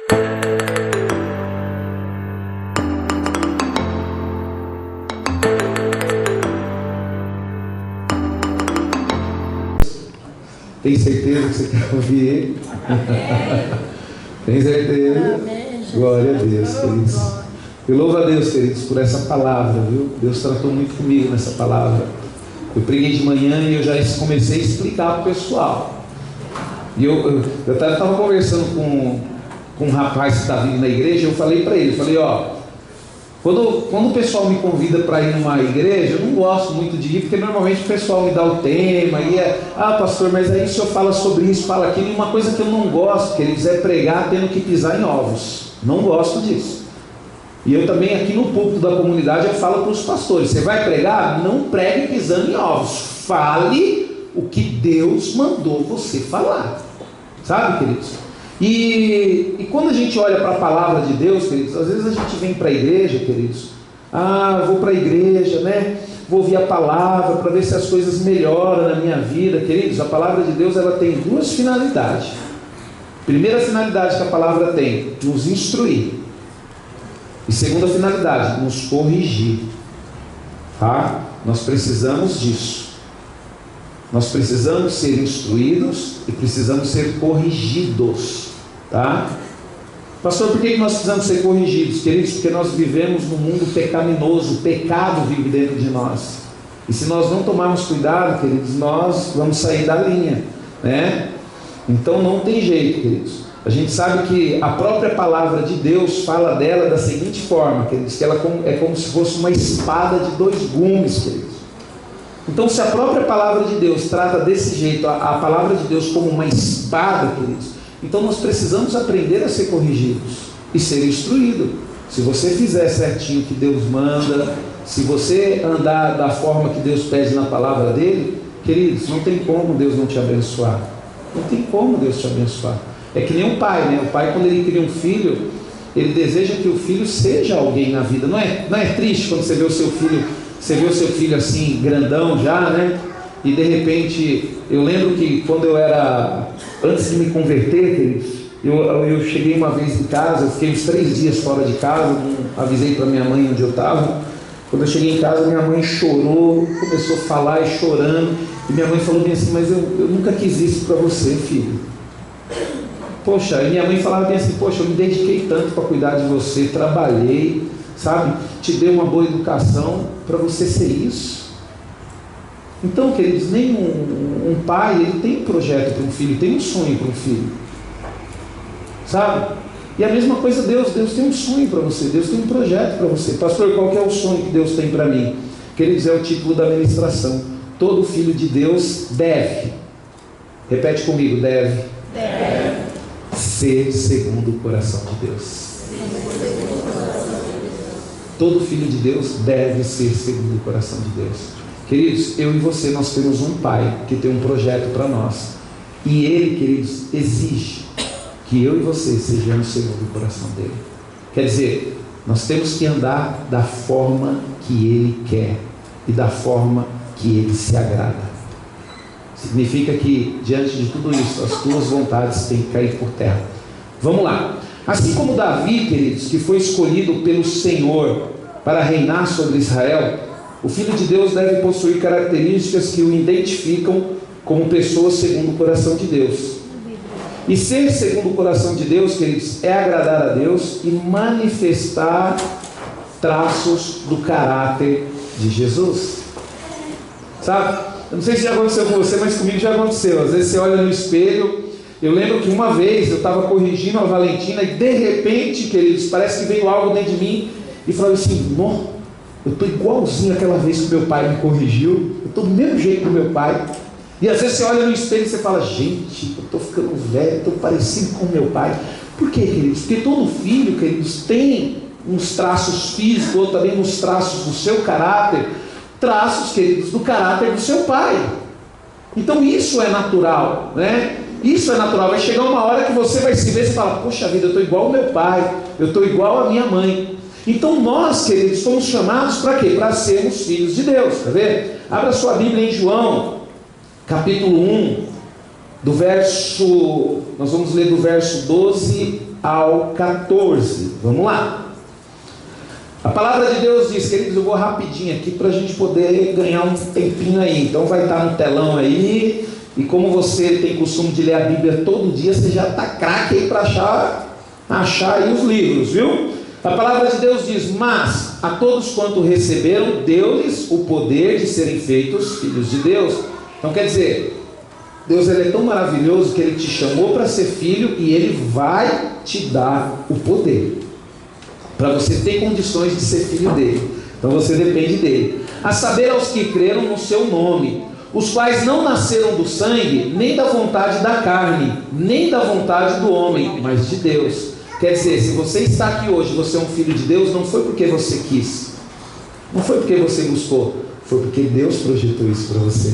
Tem certeza que você quer ouvir ele? Tem certeza? Amém. Glória a Deus, queridos. Eu louvo a Deus, queridos, por essa palavra, viu? Deus tratou muito comigo nessa palavra. Eu preguei de manhã e eu já comecei a explicar para o pessoal. E eu estava conversando com um rapaz que está vindo na igreja. Eu falei para ele, quando o pessoal me convida para ir numa igreja, eu não gosto muito de ir, porque normalmente o pessoal me dá o tema, e pastor, mas aí o senhor fala sobre isso, fala aquilo, e uma coisa que eu não gosto, queridos, é pregar tendo que pisar em ovos. Não gosto disso. E eu também aqui no púlpito da comunidade, eu falo para os pastores, você vai pregar? Não pregue pisando em ovos. Fale o que Deus mandou você falar. Sabe, queridos? E quando a gente olha para a palavra de Deus, queridos, às vezes a gente vem para a igreja, queridos, vou para a igreja, né? Vou ouvir a palavra para ver se as coisas melhoram na minha vida, queridos. A palavra de Deus, ela tem duas finalidades. Primeira finalidade que a palavra tem, nos instruir. E segunda finalidade, nos corrigir. Tá? Nós precisamos disso. Nós precisamos ser instruídos e precisamos ser corrigidos. Tá? Pastor, por que nós precisamos ser corrigidos, queridos? Porque nós vivemos num mundo pecaminoso, o pecado vive dentro de nós. E se nós não tomarmos cuidado, queridos, nós vamos sair da linha, né? Então não tem jeito, queridos. A gente sabe que a própria palavra de Deus fala dela da seguinte forma, queridos, que ela é como se fosse uma espada de dois gumes, queridos. Então, se a própria palavra de Deus trata desse jeito, a palavra de Deus como uma espada, queridos, então nós precisamos aprender a ser corrigidos e ser instruído. Se você fizer certinho o que Deus manda, se você andar da forma que Deus pede na palavra dele, queridos, não tem como Deus não te abençoar. Não tem como Deus te abençoar. É que nem um pai, né? O pai, quando ele cria um filho, ele deseja que o filho seja alguém na vida. Não é triste quando você vê o seu filho assim, grandão já, né? E de repente, eu lembro que quando antes de me converter, queridos, eu cheguei uma vez em casa, eu fiquei uns 3 dias fora de casa, não avisei para minha mãe onde eu estava. Quando eu cheguei em casa, minha mãe chorou, começou a falar e chorando, e minha mãe falou bem assim, mas eu nunca quis isso para você, filho. Poxa, e minha mãe falava bem assim, poxa, eu me dediquei tanto para cuidar de você, trabalhei, sabe, te dei uma boa educação para você ser isso. Então, queridos, nem um pai, ele tem um projeto para um filho, tem um sonho para um filho, sabe? E a mesma coisa Deus tem um sonho para você, Deus tem um projeto para você. Pastor, qual que é o sonho que Deus tem para mim? Queridos, é o título da ministração. Todo filho de Deus deve, repete comigo, deve ser segundo o coração de Deus. Todo filho de Deus deve ser segundo o coração de Deus. Queridos, eu e você, nós temos um pai que tem um projeto para nós. E ele, queridos, exige que eu e você sejamos segundo o coração dele. Quer dizer, nós temos que andar da forma que ele quer e da forma que ele se agrada. Significa que, diante de tudo isso, as tuas vontades têm que cair por terra. Vamos lá. Assim como Davi, queridos, que foi escolhido pelo Senhor para reinar sobre Israel, o Filho de Deus deve possuir características que o identificam como pessoa segundo o coração de Deus. E ser segundo o coração de Deus, queridos, é agradar a Deus e manifestar traços do caráter de Jesus. Sabe? Eu não sei se já aconteceu com você, mas comigo já aconteceu. Às vezes você olha no espelho. Eu lembro que uma vez eu estava corrigindo a Valentina e de repente, queridos, parece que veio algo dentro de mim e falou assim, não, eu estou igualzinho aquela vez que meu pai me corrigiu, eu estou do mesmo jeito do meu pai. E às vezes você olha no espelho e você fala, gente, eu estou ficando velho, estou parecido com meu pai. Por quê, queridos? Porque todo filho, queridos, tem uns traços físicos, ou também uns traços do seu caráter, traços, queridos, do caráter do seu pai. Então isso é natural, né? Isso é natural. Vai chegar uma hora que você vai se ver e fala, poxa vida, eu estou igual ao meu pai, eu estou igual à minha mãe. Então nós, queridos, fomos chamados para quê? Para sermos filhos de Deus, tá vendo? Abra sua Bíblia em João, capítulo 1, Nós vamos ler do verso 12 ao 14. Vamos lá. A palavra de Deus diz, queridos, eu vou rapidinho aqui para a gente poder ganhar um tempinho aí. Então vai estar no telão aí. E como você tem costume de ler a Bíblia todo dia, você já está craque aí para achar aí os livros, viu? A palavra de Deus diz: mas a todos quanto receberam, deu-lhes o poder de serem feitos filhos de Deus. Então quer dizer, Deus ele é tão maravilhoso que Ele te chamou para ser filho e Ele vai te dar o poder para você ter condições de ser filho dele. Então você depende dele. A saber, aos que creram no seu nome, os quais não nasceram do sangue, nem da vontade da carne, nem da vontade do homem, mas de Deus. Quer dizer, se você está aqui hoje, você é um filho de Deus, não foi porque você quis, não foi porque você buscou, foi porque Deus projetou isso para você.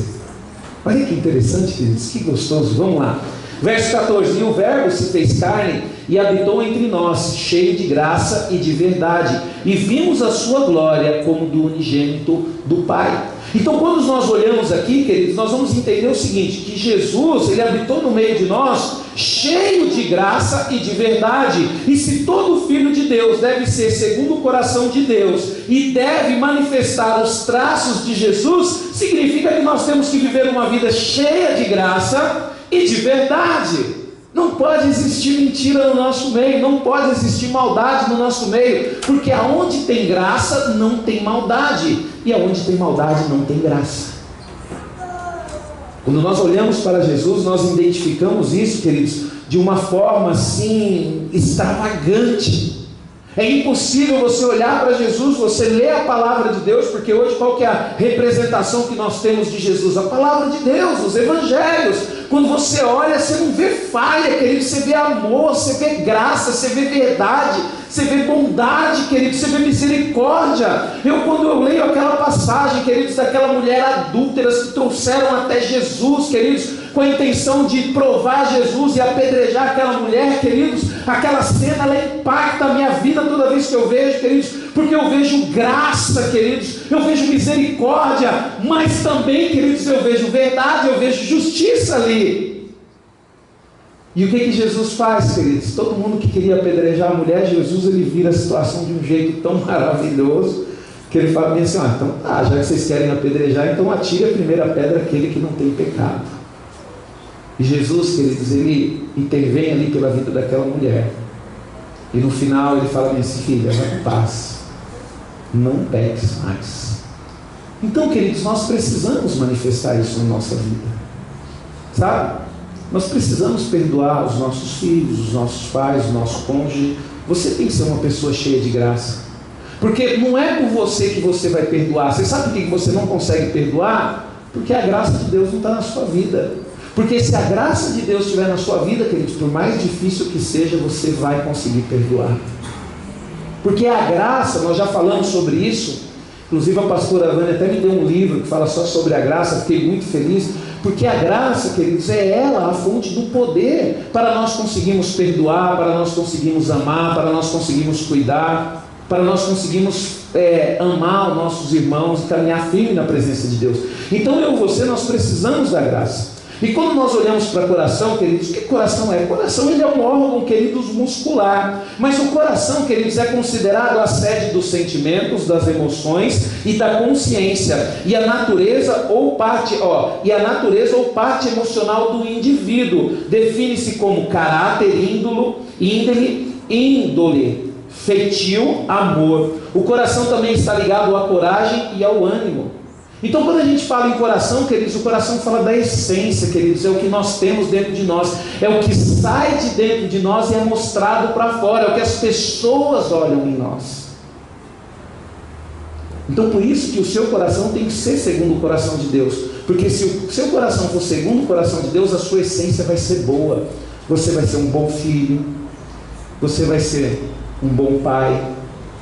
Olha que interessante, queridos, que gostoso. Vamos lá. Verso 14: e o verbo se fez carne e habitou entre nós, cheio de graça e de verdade, e vimos a sua glória como do unigênito do Pai. Então quando nós olhamos aqui, queridos, nós vamos entender o seguinte, que Jesus, Ele habitou no meio de nós, cheio de graça e de verdade. E se todo filho de Deus deve ser segundo o coração de Deus e deve manifestar os traços de Jesus, significa que nós temos que viver uma vida cheia de graça e de verdade. Não pode existir mentira no nosso meio, não pode existir maldade no nosso meio, porque aonde tem graça não tem maldade, e aonde tem maldade não tem graça. Quando nós olhamos para Jesus, nós identificamos isso, queridos, de uma forma assim extravagante. É impossível você olhar para Jesus, você ler a palavra de Deus, porque hoje qual que é a representação que nós temos de Jesus? A palavra de Deus, os evangelhos. Quando você olha, você não vê falha, querido, você vê amor, você vê graça, você vê verdade, você vê bondade, querido, você vê misericórdia. Quando eu leio aquela passagem, queridos, daquela mulher adúltera que trouxeram até Jesus, queridos, com a intenção de provar Jesus e apedrejar aquela mulher, queridos, aquela cena, ela impacta a minha vida toda vez que eu vejo, queridos, porque eu vejo graça, queridos, eu vejo misericórdia, mas também, queridos, eu vejo verdade, eu vejo justiça ali. E o que Jesus faz, queridos? Todo mundo que queria apedrejar a mulher, Jesus, ele vira a situação de um jeito tão maravilhoso, que ele fala bem assim: então tá, já que vocês querem apedrejar, então atire a primeira pedra aquele que não tem pecado. E Jesus, queridos, ele intervém ali pela vida daquela mulher, e no final ele fala bem assim: filha, vai em paz, não peques mais. Então, queridos, nós precisamos manifestar isso na nossa vida, sabe? Nós precisamos perdoar os nossos filhos, os nossos pais, o nosso cônjuge. Você tem que ser uma pessoa cheia de graça, porque não é por você que você vai perdoar. Você sabe por que você não consegue perdoar? Porque a graça de Deus não está na sua vida. Porque se a graça de Deus estiver na sua vida, queridos, por mais difícil que seja, você vai conseguir perdoar. Porque a graça, nós já falamos sobre isso, inclusive a pastora Vânia até me deu um livro que fala só sobre a graça, fiquei muito feliz, porque a graça, queridos, é ela a fonte do poder para nós conseguirmos perdoar, para nós conseguirmos amar, para nós conseguirmos cuidar, para nós conseguirmos amar os nossos irmãos e caminhar firme na presença de Deus. Então eu e você, nós precisamos da graça. E quando nós olhamos para o coração, queridos, o que coração é? O coração, ele é um órgão, queridos, muscular. Mas o coração, queridos, é considerado a sede dos sentimentos, das emoções e da consciência. E a natureza ou parte emocional do indivíduo define-se como caráter, índole, feitio, amor. O coração também está ligado à coragem e ao ânimo. Então quando a gente fala em coração, queridos, o coração fala da essência, queridos, é o que nós temos dentro de nós, é o que sai de dentro de nós e é mostrado para fora, é o que as pessoas olham em nós. Então por isso que o seu coração tem que ser segundo o coração de Deus, porque se o seu coração for segundo o coração de Deus, a sua essência vai ser boa. Você vai ser um bom filho, você vai ser um bom pai,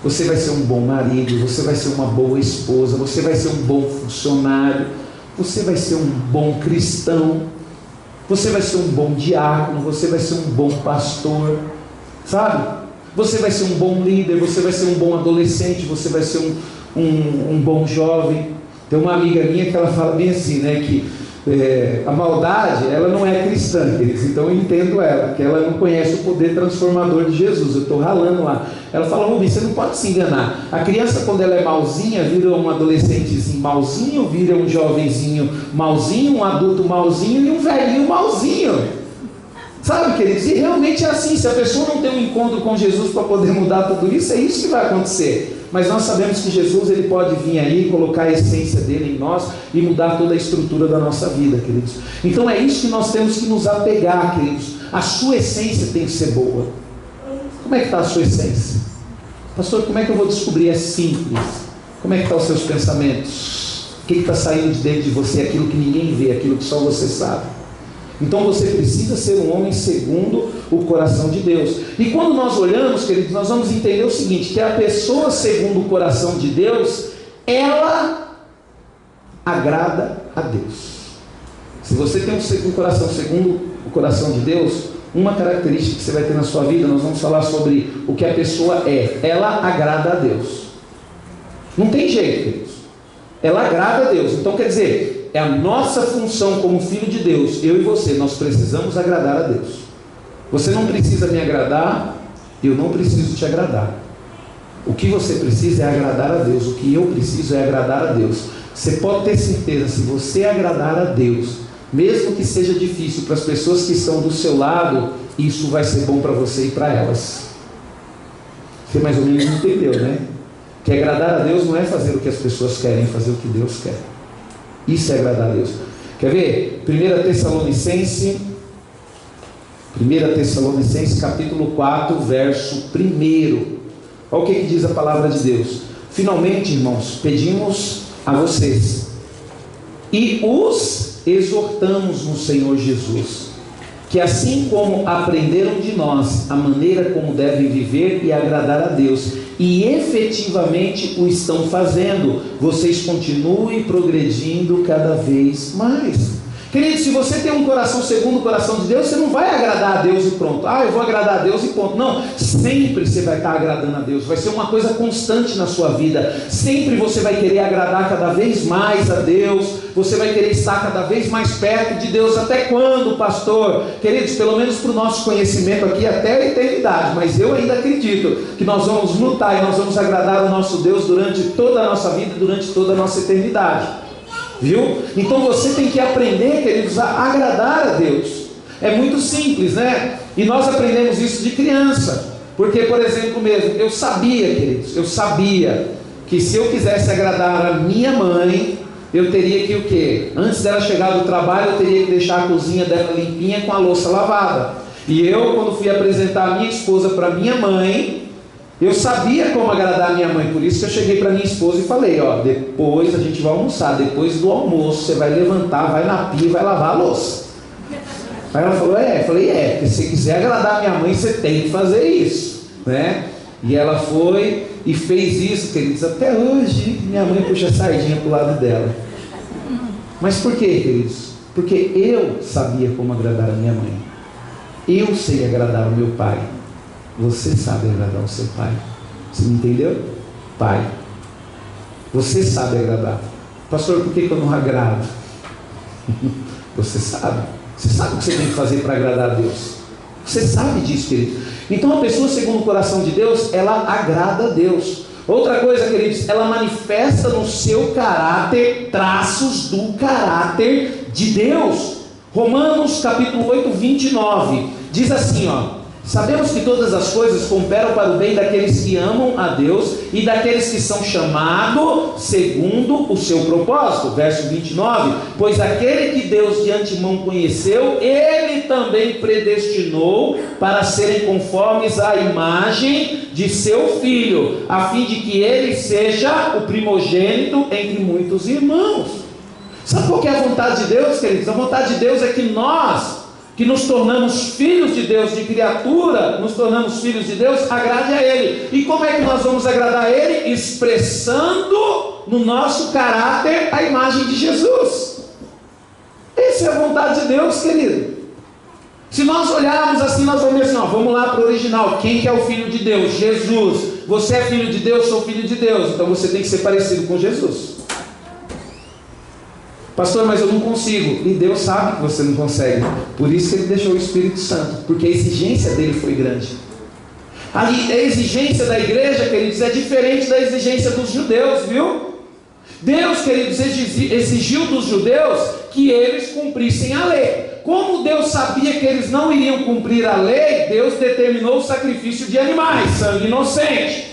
você vai ser um bom marido, você vai ser uma boa esposa, você vai ser um bom funcionário, você vai ser um bom cristão, você vai ser um bom diácono, você vai ser um bom pastor, sabe? Você vai ser um bom líder, você vai ser um bom adolescente, você vai ser um bom jovem. Tem uma amiga minha que ela fala bem assim, né, que A maldade, ela não é cristã, queridos, então eu entendo ela, porque ela não conhece o poder transformador de Jesus. Eu estou ralando lá. Ela fala: Rubens, você não pode se enganar. A criança, quando ela é malzinha, vira um adolescentezinho malzinho, vira um jovenzinho malzinho, um adulto malzinho e um velhinho malzinho. Sabe, queridos? E realmente é assim. Se a pessoa não tem um encontro com Jesus para poder mudar tudo isso, é isso que vai acontecer. Mas nós sabemos que Jesus, ele pode vir aí, colocar a essência dele em nós e mudar toda a estrutura da nossa vida, queridos. Então é isso que nós temos que nos apegar, queridos. A sua essência tem que ser boa. Como é que está a sua essência? Pastor, como é que eu vou descobrir? É simples. Como é que estão os seus pensamentos? O que está saindo de dentro de você? Aquilo que ninguém vê, aquilo que só você sabe. Então você precisa ser um homem segundo o coração de Deus. E quando nós olhamos, queridos, nós vamos entender o seguinte: que a pessoa segundo o coração de Deus, ela agrada a Deus. Se você tem um coração segundo o coração de Deus, uma característica que você vai ter na sua vida, nós vamos falar sobre o que a pessoa é. Ela agrada a Deus. Não tem jeito, queridos. Ela agrada a Deus. Então quer dizer, é a nossa função como filho de Deus, eu e você, nós precisamos agradar a Deus. Você não precisa me agradar, eu não preciso te agradar. O que você precisa é agradar a Deus. O que eu preciso é agradar a Deus. Você pode ter certeza, se você agradar a Deus, mesmo que seja difícil para as pessoas que estão do seu lado, isso vai ser bom para você e para elas. Você mais ou menos entendeu, né? Que agradar a Deus não é fazer o que as pessoas querem, é fazer o que Deus quer. Isso é agradar a Deus. Quer ver? 1 Tessalonicenses capítulo 4, verso 1. Olha o que diz a palavra de Deus. Finalmente, irmãos, pedimos a vocês e os exortamos no Senhor Jesus, que assim como aprenderam de nós a maneira como devem viver e agradar a Deus, e efetivamente o estão fazendo, vocês continuem progredindo cada vez mais. Querido, se você tem um coração segundo o coração de Deus, você não vai agradar a Deus e pronto. Eu vou agradar a Deus e ponto. Não, sempre você vai estar agradando a Deus. Vai ser uma coisa constante na sua vida. Sempre você vai querer agradar cada vez mais a Deus. Você vai querer estar cada vez mais perto de Deus. Até quando, pastor? Queridos, pelo menos para o nosso conhecimento aqui, até a eternidade. Mas eu ainda acredito que nós vamos lutar e nós vamos agradar o nosso Deus durante toda a nossa vida, durante toda a nossa eternidade. Viu? Então você tem que aprender, queridos, a agradar a Deus. É muito simples, né? E nós aprendemos isso de criança. Porque, por exemplo mesmo, eu sabia, queridos, que se eu quisesse agradar a minha mãe, eu teria que o quê? Antes dela chegar do trabalho, eu teria que deixar a cozinha dela limpinha com a louça lavada. E eu, quando fui apresentar a minha esposa para minha mãe, eu sabia como agradar a minha mãe, por isso que eu cheguei para minha esposa e falei: depois a gente vai almoçar, depois do almoço você vai levantar, vai na pia e vai lavar a louça. Aí ela falou: eu falei, porque se você quiser agradar a minha mãe, você tem que fazer isso, né? E ela foi e fez isso, queridos, até hoje minha mãe puxa a sardinha para o lado dela. Mas por quê, queridos? Porque eu sabia como agradar a minha mãe, eu sei agradar o meu pai. Você sabe agradar o seu pai. Você me entendeu? Pai. Você sabe agradar. Pastor, por que eu não agrado? Você sabe. Você sabe o que você tem que fazer para agradar a Deus. Você sabe disso, querido. Então a pessoa segundo o coração de Deus, ela agrada a Deus. Outra coisa, queridos, ela manifesta no seu caráter traços do caráter de Deus. Romanos capítulo 8, 29 diz assim, sabemos que todas as coisas cooperam para o bem daqueles que amam a Deus e daqueles que são chamados segundo o seu propósito. Verso 29, pois aquele que Deus de antemão conheceu, Ele também predestinou para serem conformes à imagem de seu Filho, a fim de que Ele seja o primogênito entre muitos irmãos. Sabe qual que é a vontade de Deus, queridos? A vontade de Deus é que nós, que nos tornamos filhos de Deus, de criatura, nos tornamos filhos de Deus, agrade a Ele. E como é que nós vamos agradar a Ele? Expressando no nosso caráter a imagem de Jesus. Essa é a vontade de Deus, querido. Se nós olharmos assim, nós vamos ver assim, vamos lá para o original. Quem que é o Filho de Deus? Jesus. Você é filho de Deus, sou filho de Deus. Então você tem que ser parecido com Jesus. Pastor, mas eu não consigo. E Deus sabe que você não consegue. Por isso que Ele deixou o Espírito Santo, porque a exigência dele foi grande. A exigência da igreja, queridos, é diferente da exigência dos judeus, viu? Deus, queridos, exigiu dos judeus que eles cumprissem a lei. Como Deus sabia que eles não iriam cumprir a lei, Deus determinou o sacrifício de animais, sangue inocente.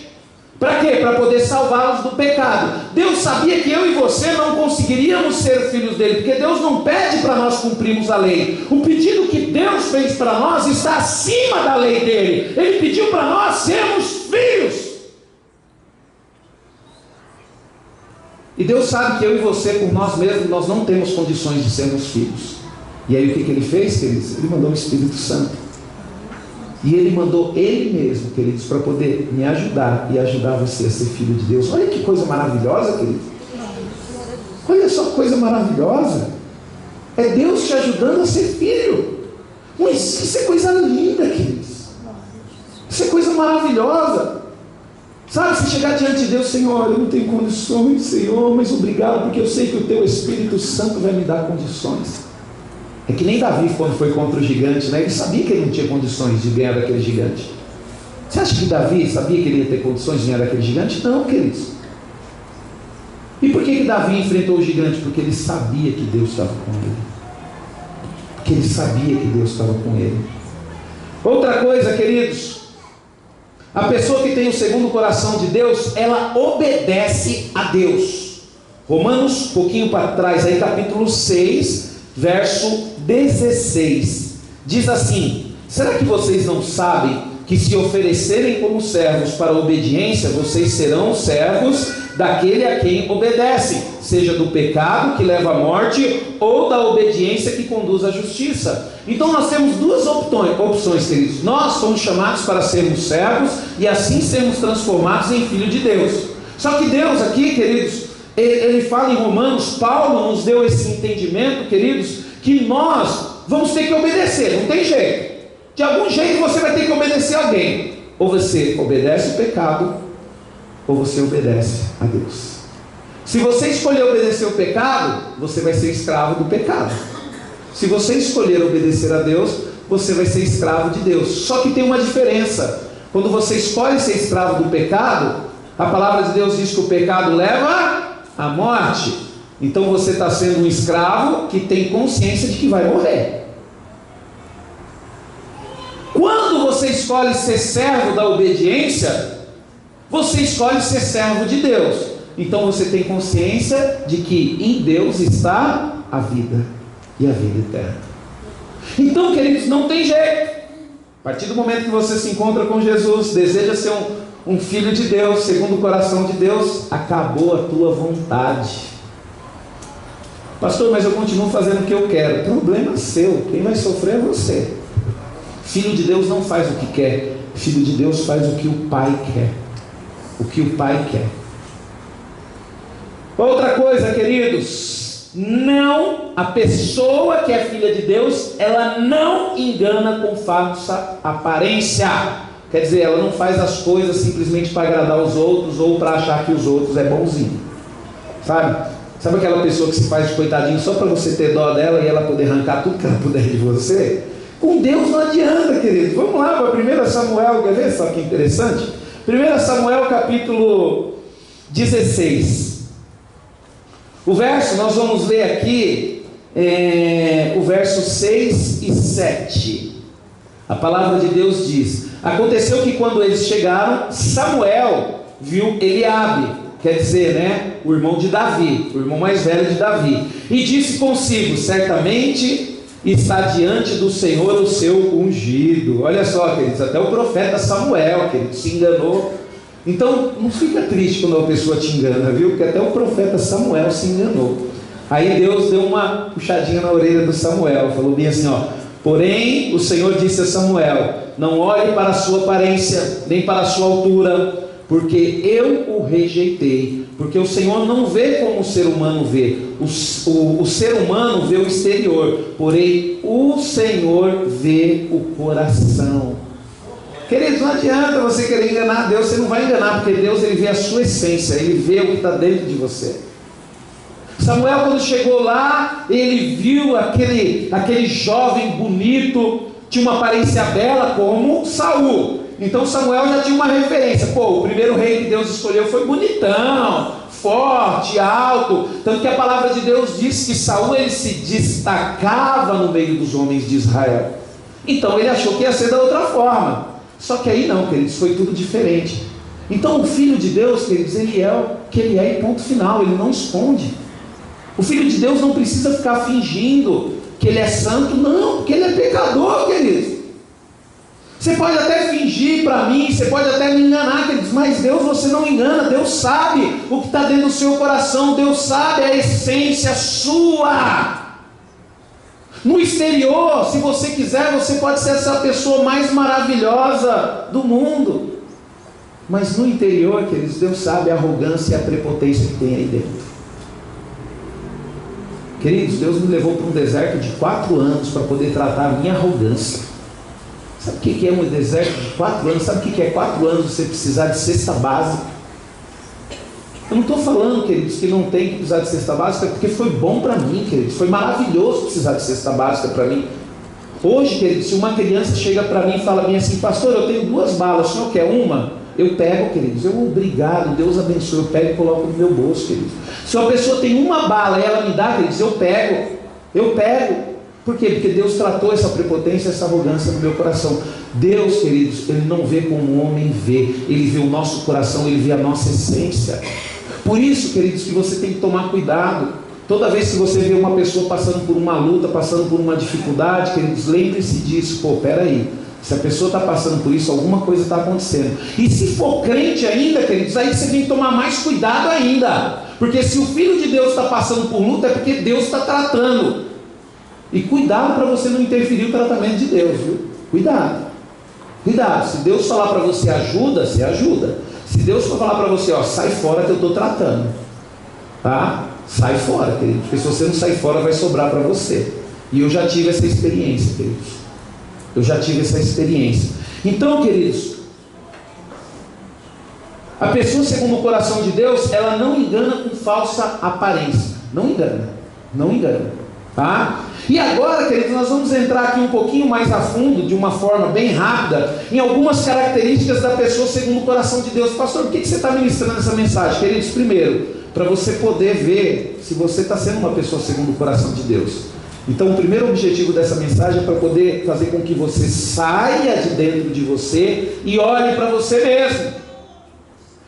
Para quê? Para poder salvá-los do pecado. Deus sabia que eu e você não conseguiríamos ser filhos dele, porque Deus não pede para nós cumprirmos a lei. O pedido que Deus fez para nós está acima da lei dele. Ele pediu para nós sermos filhos. E Deus sabe que eu e você, por nós mesmos, nós não temos condições de sermos filhos. E aí o que ele fez, queridos? Ele mandou o Espírito Santo. E Ele mandou Ele mesmo, queridos, para poder me ajudar e ajudar você a ser filho de Deus. Olha que coisa maravilhosa, queridos. Olha só que coisa maravilhosa. É Deus te ajudando a ser filho. Mas isso é coisa linda, queridos. Isso é coisa maravilhosa. Sabe, se chegar diante de Deus, Senhor, eu não tenho condições, Senhor, mas obrigado, porque eu sei que o Teu Espírito Santo vai me dar condições. É que nem Davi, quando foi contra o gigante, né? Ele sabia que ele não tinha condições de ganhar daquele gigante. Você acha que Davi sabia que ele ia ter condições de ganhar daquele gigante? Não, queridos. E por que Davi enfrentou o gigante? Porque ele sabia que Deus estava com ele. Porque ele sabia que Deus estava com ele. Outra coisa, queridos, a pessoa que tem o segundo coração de Deus, ela obedece a Deus. Romanos, um pouquinho para trás, aí capítulo 6, verso 16, diz assim: será que vocês não sabem que se oferecerem como servos para a obediência, vocês serão servos daquele a quem obedecem, seja do pecado que leva à morte, ou da obediência que conduz à justiça? Então nós temos duas opções, queridos. Nós somos chamados para sermos servos e assim sermos transformados em filho de Deus. Só que Deus aqui, queridos, Ele fala em Romanos, Paulo nos deu esse entendimento, queridos, que nós vamos ter que obedecer, não tem jeito. De algum jeito você vai ter que obedecer a alguém. Ou você obedece o pecado, ou você obedece a Deus. Se você escolher obedecer o pecado, você vai ser escravo do pecado. Se você escolher obedecer a Deus, você vai ser escravo de Deus. Só que tem uma diferença. Quando você escolhe ser escravo do pecado, a palavra de Deus diz que o pecado leva à morte. Então você está sendo um escravo que tem consciência de que vai morrer. Quando você escolhe ser servo da obediência, você escolhe ser servo de Deus. Então você tem consciência de que em Deus está a vida e a vida eterna. Então, queridos, não tem jeito. A partir do momento que você se encontra com Jesus, deseja ser um filho de Deus, segundo o coração de Deus, acabou a tua vontade. Pastor, mas eu continuo fazendo o que eu quero. Problema seu, quem vai sofrer é você. Filho de Deus não faz o que quer. Filho de Deus faz o que o Pai quer. O que o Pai quer. Outra coisa, queridos, não, a pessoa que é filha de Deus, ela não engana com falsa aparência. Quer dizer, ela não faz as coisas simplesmente para agradar os outros ou para achar que os outros é bonzinho. Sabe aquela pessoa que se faz de coitadinho só para você ter dó dela e ela poder arrancar tudo que ela puder de você? Com Deus não adianta, querido. Vamos lá para 1 Samuel, quer ver só que interessante? 1 Samuel capítulo 16. O verso, nós vamos ler aqui, o verso 6 e 7. A palavra de Deus diz: aconteceu que quando eles chegaram, Samuel viu Eliabe, quer dizer, o irmão de Davi, o irmão mais velho de Davi, e disse consigo: certamente está diante do Senhor o seu ungido. Olha só, queridos, até o profeta Samuel, querido, se enganou. Então não fica triste quando uma pessoa te engana, viu? Porque até o profeta Samuel se enganou. Aí Deus deu uma puxadinha na orelha do Samuel, falou bem assim, porém o Senhor disse a Samuel: não olhe para a sua aparência, nem para a sua altura, porque eu o rejeitei. Porque o Senhor não vê como o ser humano vê. O ser humano vê o exterior, porém o Senhor vê o coração. Queridos, não adianta você querer enganar Deus. Você não vai enganar, porque Deus, Ele vê a sua essência, Ele vê o que está dentro de você. Samuel, quando chegou lá, ele viu aquele jovem bonito, tinha uma aparência bela como Saul. Então Samuel já tinha uma referência. O primeiro rei que Deus escolheu foi bonitão, forte, alto. Tanto que a palavra de Deus diz que Saul, ele se destacava no meio dos homens de Israel. Então ele achou que ia ser da outra forma. Só que aí não, queridos, foi tudo diferente. Então o Filho de Deus, queridos, ele é o que ele é, e ponto final, ele não esconde. O Filho de Deus não precisa ficar fingindo que ele é santo, não, porque ele é pecador, queridos. Você pode até fingir para mim, você pode até me enganar, queridos, mas Deus você não engana. Deus sabe o que está dentro do seu coração, Deus sabe a essência sua. No exterior, se você quiser, você pode ser essa pessoa mais maravilhosa do mundo, mas no interior, queridos, Deus sabe a arrogância e a prepotência que tem aí dentro. Queridos, Deus me levou para um deserto de 4 anos para poder tratar a minha arrogância. Sabe o que é um deserto de 4 anos? Sabe o que é 4 anos você precisar de cesta básica? Eu não estou falando, queridos, que não tem que precisar de cesta básica, porque foi bom para mim, queridos. Foi maravilhoso precisar de cesta básica para mim. Hoje, queridos, se uma criança chega para mim e fala bem assim: pastor, eu tenho 2 balas, o senhor quer uma? Eu pego, queridos. Obrigado, Deus abençoe. Eu pego e coloco no meu bolso, queridos. Se uma pessoa tem uma bala e ela me dá, queridos, eu pego. Por quê? Porque Deus tratou essa prepotência, essa arrogância no meu coração. Deus, queridos, Ele não vê como o homem vê. Ele vê o nosso coração, Ele vê a nossa essência. Por isso, queridos, que você tem que tomar cuidado. Toda vez que você vê uma pessoa passando por uma luta, passando por uma dificuldade, queridos, lembre-se disso. Peraí, se a pessoa está passando por isso, alguma coisa está acontecendo. E se for crente ainda, queridos, aí você tem que tomar mais cuidado ainda. Porque se o Filho de Deus está passando por luta, é porque Deus está tratando. E cuidado para você não interferir no tratamento de Deus, viu? Cuidado. Se Deus falar para você ajuda, você ajuda. Se Deus for falar para você, sai fora que eu estou tratando, tá? Sai fora, queridos, porque se você não sair fora, vai sobrar para você. E eu já tive essa experiência, queridos. Então, queridos, a pessoa segundo o coração de Deus, ela não engana com falsa aparência. Não engana, tá? E agora, queridos, nós vamos entrar aqui um pouquinho mais a fundo, de uma forma bem rápida, em algumas características da pessoa segundo o coração de Deus. Pastor, por que você está ministrando essa mensagem? Queridos, primeiro, para você poder ver se você está sendo uma pessoa segundo o coração de Deus. Então o primeiro objetivo dessa mensagem é para poder fazer com que você saia de dentro de você e olhe para você mesmo.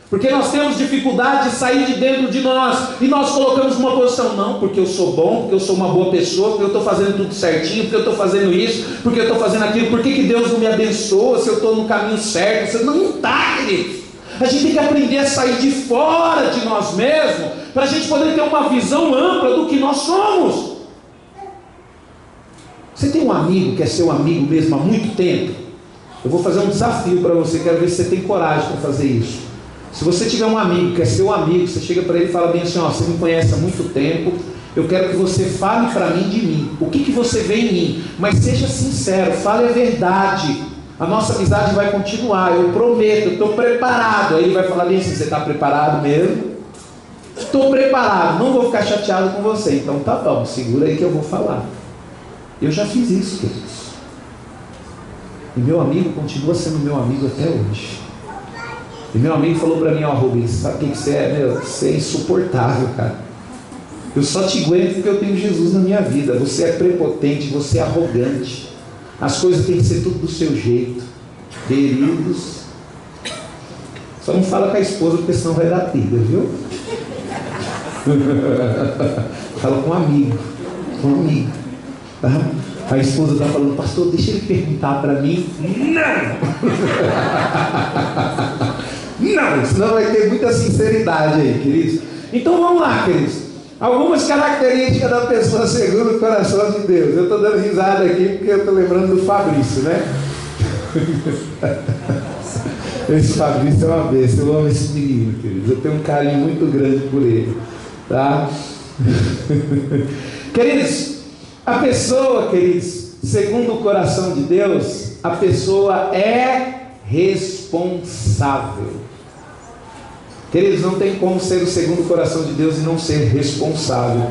Porque nós temos dificuldade de sair de dentro de nós, e nós colocamos uma posição: não, porque eu sou bom, porque eu sou uma boa pessoa, porque eu estou fazendo tudo certinho, porque eu estou fazendo isso, porque eu estou fazendo aquilo. Por que Deus não me abençoa se eu estou no caminho certo? Você não está, querido. A gente tem que aprender a sair de fora de nós mesmos, para a gente poder ter uma visão ampla do que nós somos. Você tem um amigo que é seu amigo mesmo há muito tempo? Eu vou fazer um desafio para você, quero ver se você tem coragem para fazer isso. Se você tiver um amigo que é seu amigo, você chega para ele e fala bem assim: você me conhece há muito tempo, eu quero que você fale para mim de mim, o que você vê em mim, mas seja sincero, fale a verdade, a nossa amizade vai continuar, eu prometo, eu estou preparado. Aí ele vai falar bem assim: você está preparado mesmo? Estou preparado, não vou ficar chateado com você. Então tá bom, segura aí que eu vou falar. Eu já fiz isso, queridos, e meu amigo continua sendo meu amigo até hoje. E meu amigo falou para mim: Rubens, sabe quem que você é? Você é insuportável, cara. Eu só te aguento porque eu tenho Jesus na minha vida. Você é prepotente, você é arrogante. As coisas têm que ser tudo do seu jeito. Queridos, só não fala com a esposa, porque senão vai dar briga, viu? Fala com um amigo. Tá? A esposa está falando: pastor, deixa ele perguntar para mim. Não, senão vai ter muita sinceridade aí, queridos. Então vamos lá, queridos. Algumas características da pessoa segundo o coração de Deus. Eu estou dando risada aqui porque eu estou lembrando do Fabrício, né? Esse Fabrício é uma besta. Eu amo esse menino, queridos. Eu tenho um carinho muito grande por ele, tá? Queridos, a pessoa, queridos, segundo o coração de Deus, a pessoa é responsável. Queridos, não tem como ser o segundo coração de Deus e não ser responsável.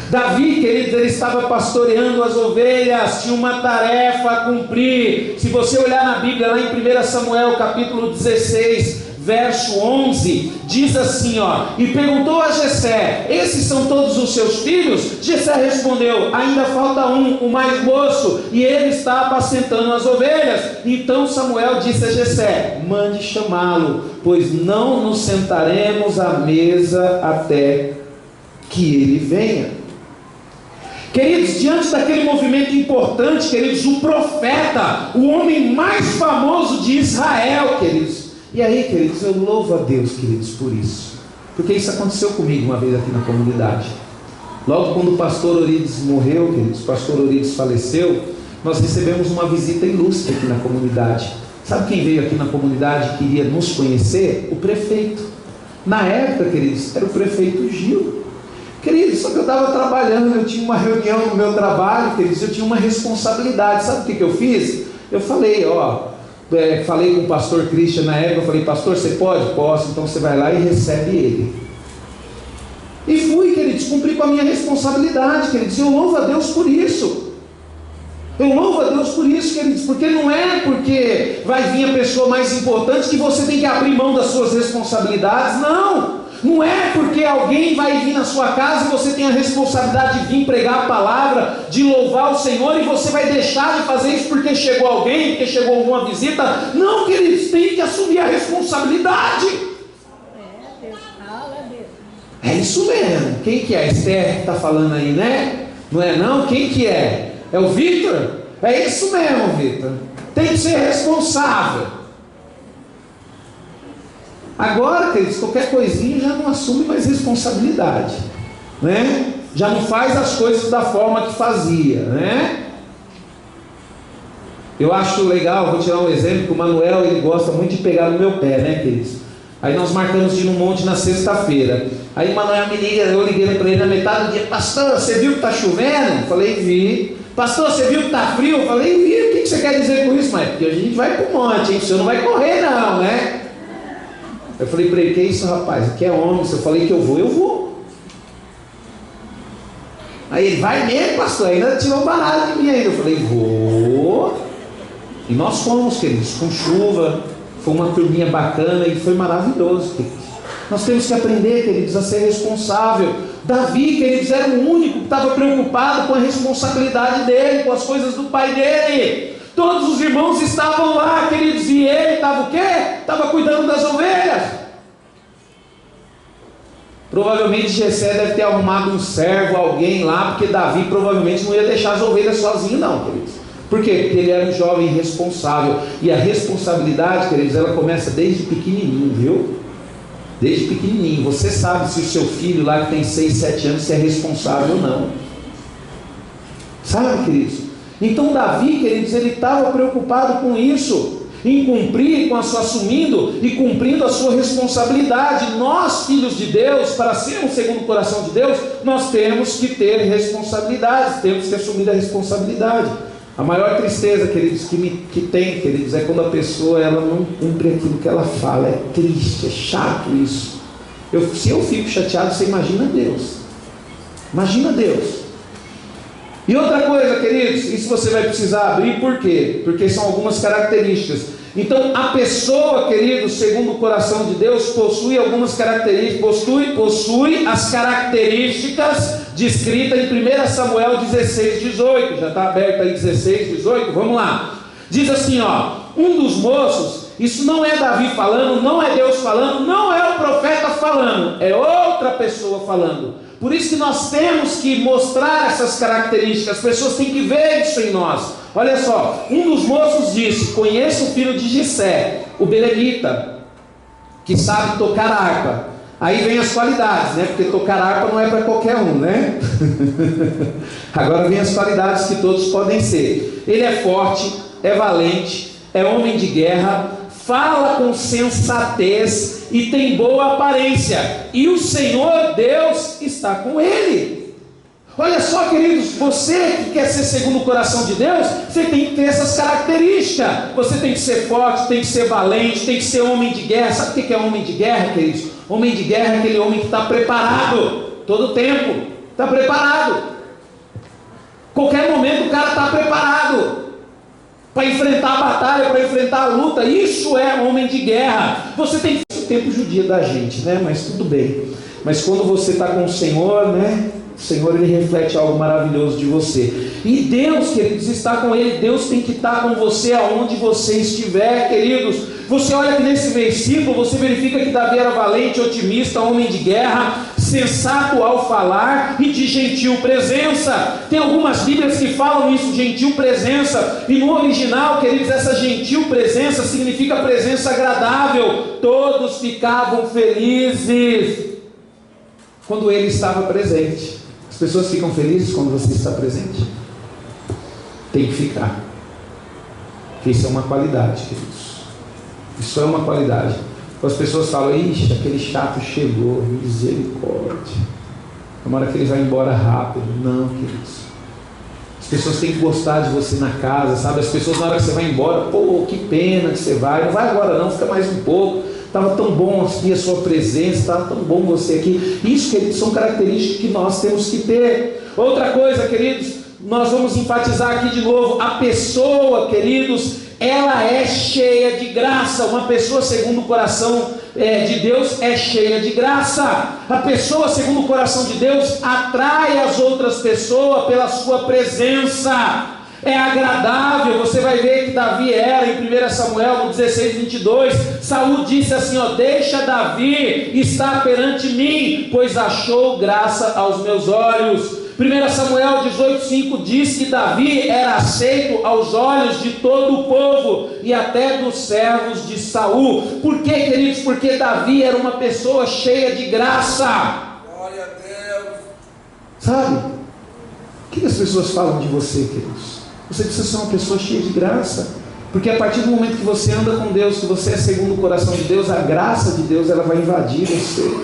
Davi, queridos, ele estava pastoreando as ovelhas, tinha uma tarefa a cumprir. Se você olhar na Bíblia, lá em 1 Samuel, capítulo 16, verso 11, diz assim, e perguntou a Jessé: esses são todos os seus filhos? Jessé respondeu: ainda falta um, o mais moço, e ele está apacentando as ovelhas. Então Samuel disse a Jessé: mande chamá-lo, pois não nos sentaremos à mesa até que ele venha. Queridos, diante daquele movimento importante, queridos, o profeta, o homem mais famoso de Israel, queridos. E aí, queridos, eu louvo a Deus, queridos, por isso. Porque isso aconteceu comigo uma vez aqui na comunidade. Logo quando o pastor Orides morreu, queridos, o pastor Orides faleceu, nós recebemos uma visita ilustre aqui na comunidade. Sabe quem veio aqui na comunidade e queria nos conhecer? O prefeito. Na época, queridos, era o prefeito Gil. Queridos, só que eu estava trabalhando, eu tinha uma reunião no meu trabalho, queridos, eu tinha uma responsabilidade. Sabe o que eu fiz? Eu falei, falei com o pastor Christian na época, eu falei: pastor, você pode? Posso. Então você vai lá e recebe ele. E fui, queridos, cumpri com a minha responsabilidade, queridos. Eu louvo a Deus por isso. Eu louvo a Deus por isso, queridos, porque não é porque vai vir a pessoa mais importante que você tem que abrir mão das suas responsabilidades. Não é porque alguém vai vir na sua casa e você tem a responsabilidade de vir pregar a palavra, de louvar o Senhor, e você vai deixar de fazer isso porque chegou alguém, porque chegou alguma visita. Não, queridos, tem que assumir a responsabilidade. É isso mesmo. Quem que é? A Esther que está falando aí, né? Não é não? Quem que é? É o Victor? É isso mesmo, Victor. Tem que ser responsável. Agora, queridos, qualquer coisinha já não assume mais responsabilidade, né? Já não faz as coisas da forma que fazia, né? Eu acho legal, vou tirar um exemplo, que o Manuel, ele gosta muito de pegar no meu pé, né, queridos? Aí nós marcamos de ir no monte na sexta-feira. Aí o Manuel me liga, eu liguei para ele na metade do dia: pastor, você viu que está chovendo? Eu falei: vi. Pastor, você viu que está frio? Eu falei: vi. O que você quer dizer com isso? Mas porque a gente vai para o monte, hein? O senhor não vai correr não, né? Eu falei para ele: que isso, rapaz? Aqui é homem. Se eu falei que eu vou. Aí ele: vai mesmo, pastor? Ainda tirou um barato de mim ainda. Eu falei: vou. E nós fomos, queridos, com chuva. Foi uma turminha bacana e foi maravilhoso, queridos. Nós temos que aprender, queridos, a ser responsável. Davi, queridos, era o único que estava preocupado com a responsabilidade dele, com as coisas do pai dele. Todos os irmãos estavam lá, queridos, e ele estava o quê? Estava cuidando das ovelhas. Provavelmente Jessé deve ter arrumado um servo, alguém lá, porque Davi provavelmente não ia deixar as ovelhas sozinho não, queridos. Por quê? Porque ele era um jovem responsável. E a responsabilidade, queridos, ela começa desde pequenininho, viu? Desde pequenininho. Você sabe se o seu filho lá que tem 6, 7 anos se é responsável ou não. Sabe, queridos? Então Davi, queridos, ele estava preocupado com isso, em cumprir, assumindo e cumprindo a sua responsabilidade. Nós, filhos de Deus, para sermos segundo o coração de Deus, nós temos que ter responsabilidade, temos que assumir a responsabilidade. A maior tristeza, queridos, que tem, queridos, é quando a pessoa ela não cumpre aquilo que ela fala. É triste, é chato isso. Se eu fico chateado, você imagina Deus. Imagina Deus. E outra coisa, queridos, isso você vai precisar abrir, por quê? Porque são algumas características. Então, a pessoa, queridos, segundo o coração de Deus, possui algumas características, possui as características descritas em 1 Samuel 16, 18. Já está aberto aí 16, 18, vamos lá. Diz assim, um dos moços, isso não é Davi falando, não é Deus falando, não é o profeta falando, é outra pessoa falando. Por isso que nós temos que mostrar essas características, as pessoas têm que ver isso em nós. Olha só, um dos moços disse: conheço o filho de Jessé, o belemita, que sabe tocar harpa. Aí vem as qualidades, né? Porque tocar harpa não é para qualquer um, né? Agora vem as qualidades que todos podem ser. Ele é forte, é valente, é homem de guerra, fala com sensatez e tem boa aparência, e o Senhor Deus está com ele. Olha só, queridos, você que quer ser segundo o coração de Deus, você tem que ter essas características. Você tem que ser forte, tem que ser valente, tem que ser homem de guerra. Sabe o que é homem de guerra, queridos? Homem de guerra é aquele homem que está preparado, todo o tempo, está preparado. Qualquer momento o cara está preparado para enfrentar a batalha, para enfrentar a luta. Isso é homem de guerra. Você tem o tempo judia da gente, né? Mas tudo bem. Mas quando você está com o Senhor, né? O Senhor, Ele reflete algo maravilhoso de você. E Deus, queridos, está com Ele. Deus tem que estar com você aonde você estiver, queridos. Você olha que nesse versículo, você verifica que Davi era valente, otimista, homem de guerra, sensato ao falar e de gentil presença. Tem algumas bíblias que falam isso, gentil presença. E no original, queridos, essa gentil presença significa presença agradável. Todos ficavam felizes quando Ele estava presente. As pessoas ficam felizes quando você está presente? Tem que ficar. Porque isso é uma qualidade, queridos. Isso é uma qualidade. As pessoas falam, ixi, aquele chato chegou, misericórdia. Tomara que ele vai embora rápido. Não, queridos. As pessoas têm que gostar de você na casa, sabe? As pessoas, na hora que você vai embora, pô, que pena que você vai. Não vai agora não, fica mais um pouco. Estava tão bom aqui a sua presença, estava tão bom você aqui. Isso, queridos, são características que nós temos que ter. Outra coisa, queridos, nós vamos enfatizar aqui de novo. A pessoa, queridos, ela é cheia de graça. Uma pessoa segundo o coração de Deus é cheia de graça. A pessoa segundo o coração de Deus atrai as outras pessoas pela sua presença. É agradável. Você vai ver que Davi era em 1 Samuel no 16:22. Saul disse assim, deixa Davi estar perante mim, pois achou graça aos meus olhos. 1 Samuel 18:5 diz que Davi era aceito aos olhos de todo o povo e até dos servos de Saul. Por quê, queridos? Porque Davi era uma pessoa cheia de graça. Glória a Deus. Sabe? O que as pessoas falam de você, queridos? Você precisa ser uma pessoa cheia de graça. Porque a partir do momento que você anda com Deus, que você é segundo o coração de Deus, a graça de Deus ela vai invadir você.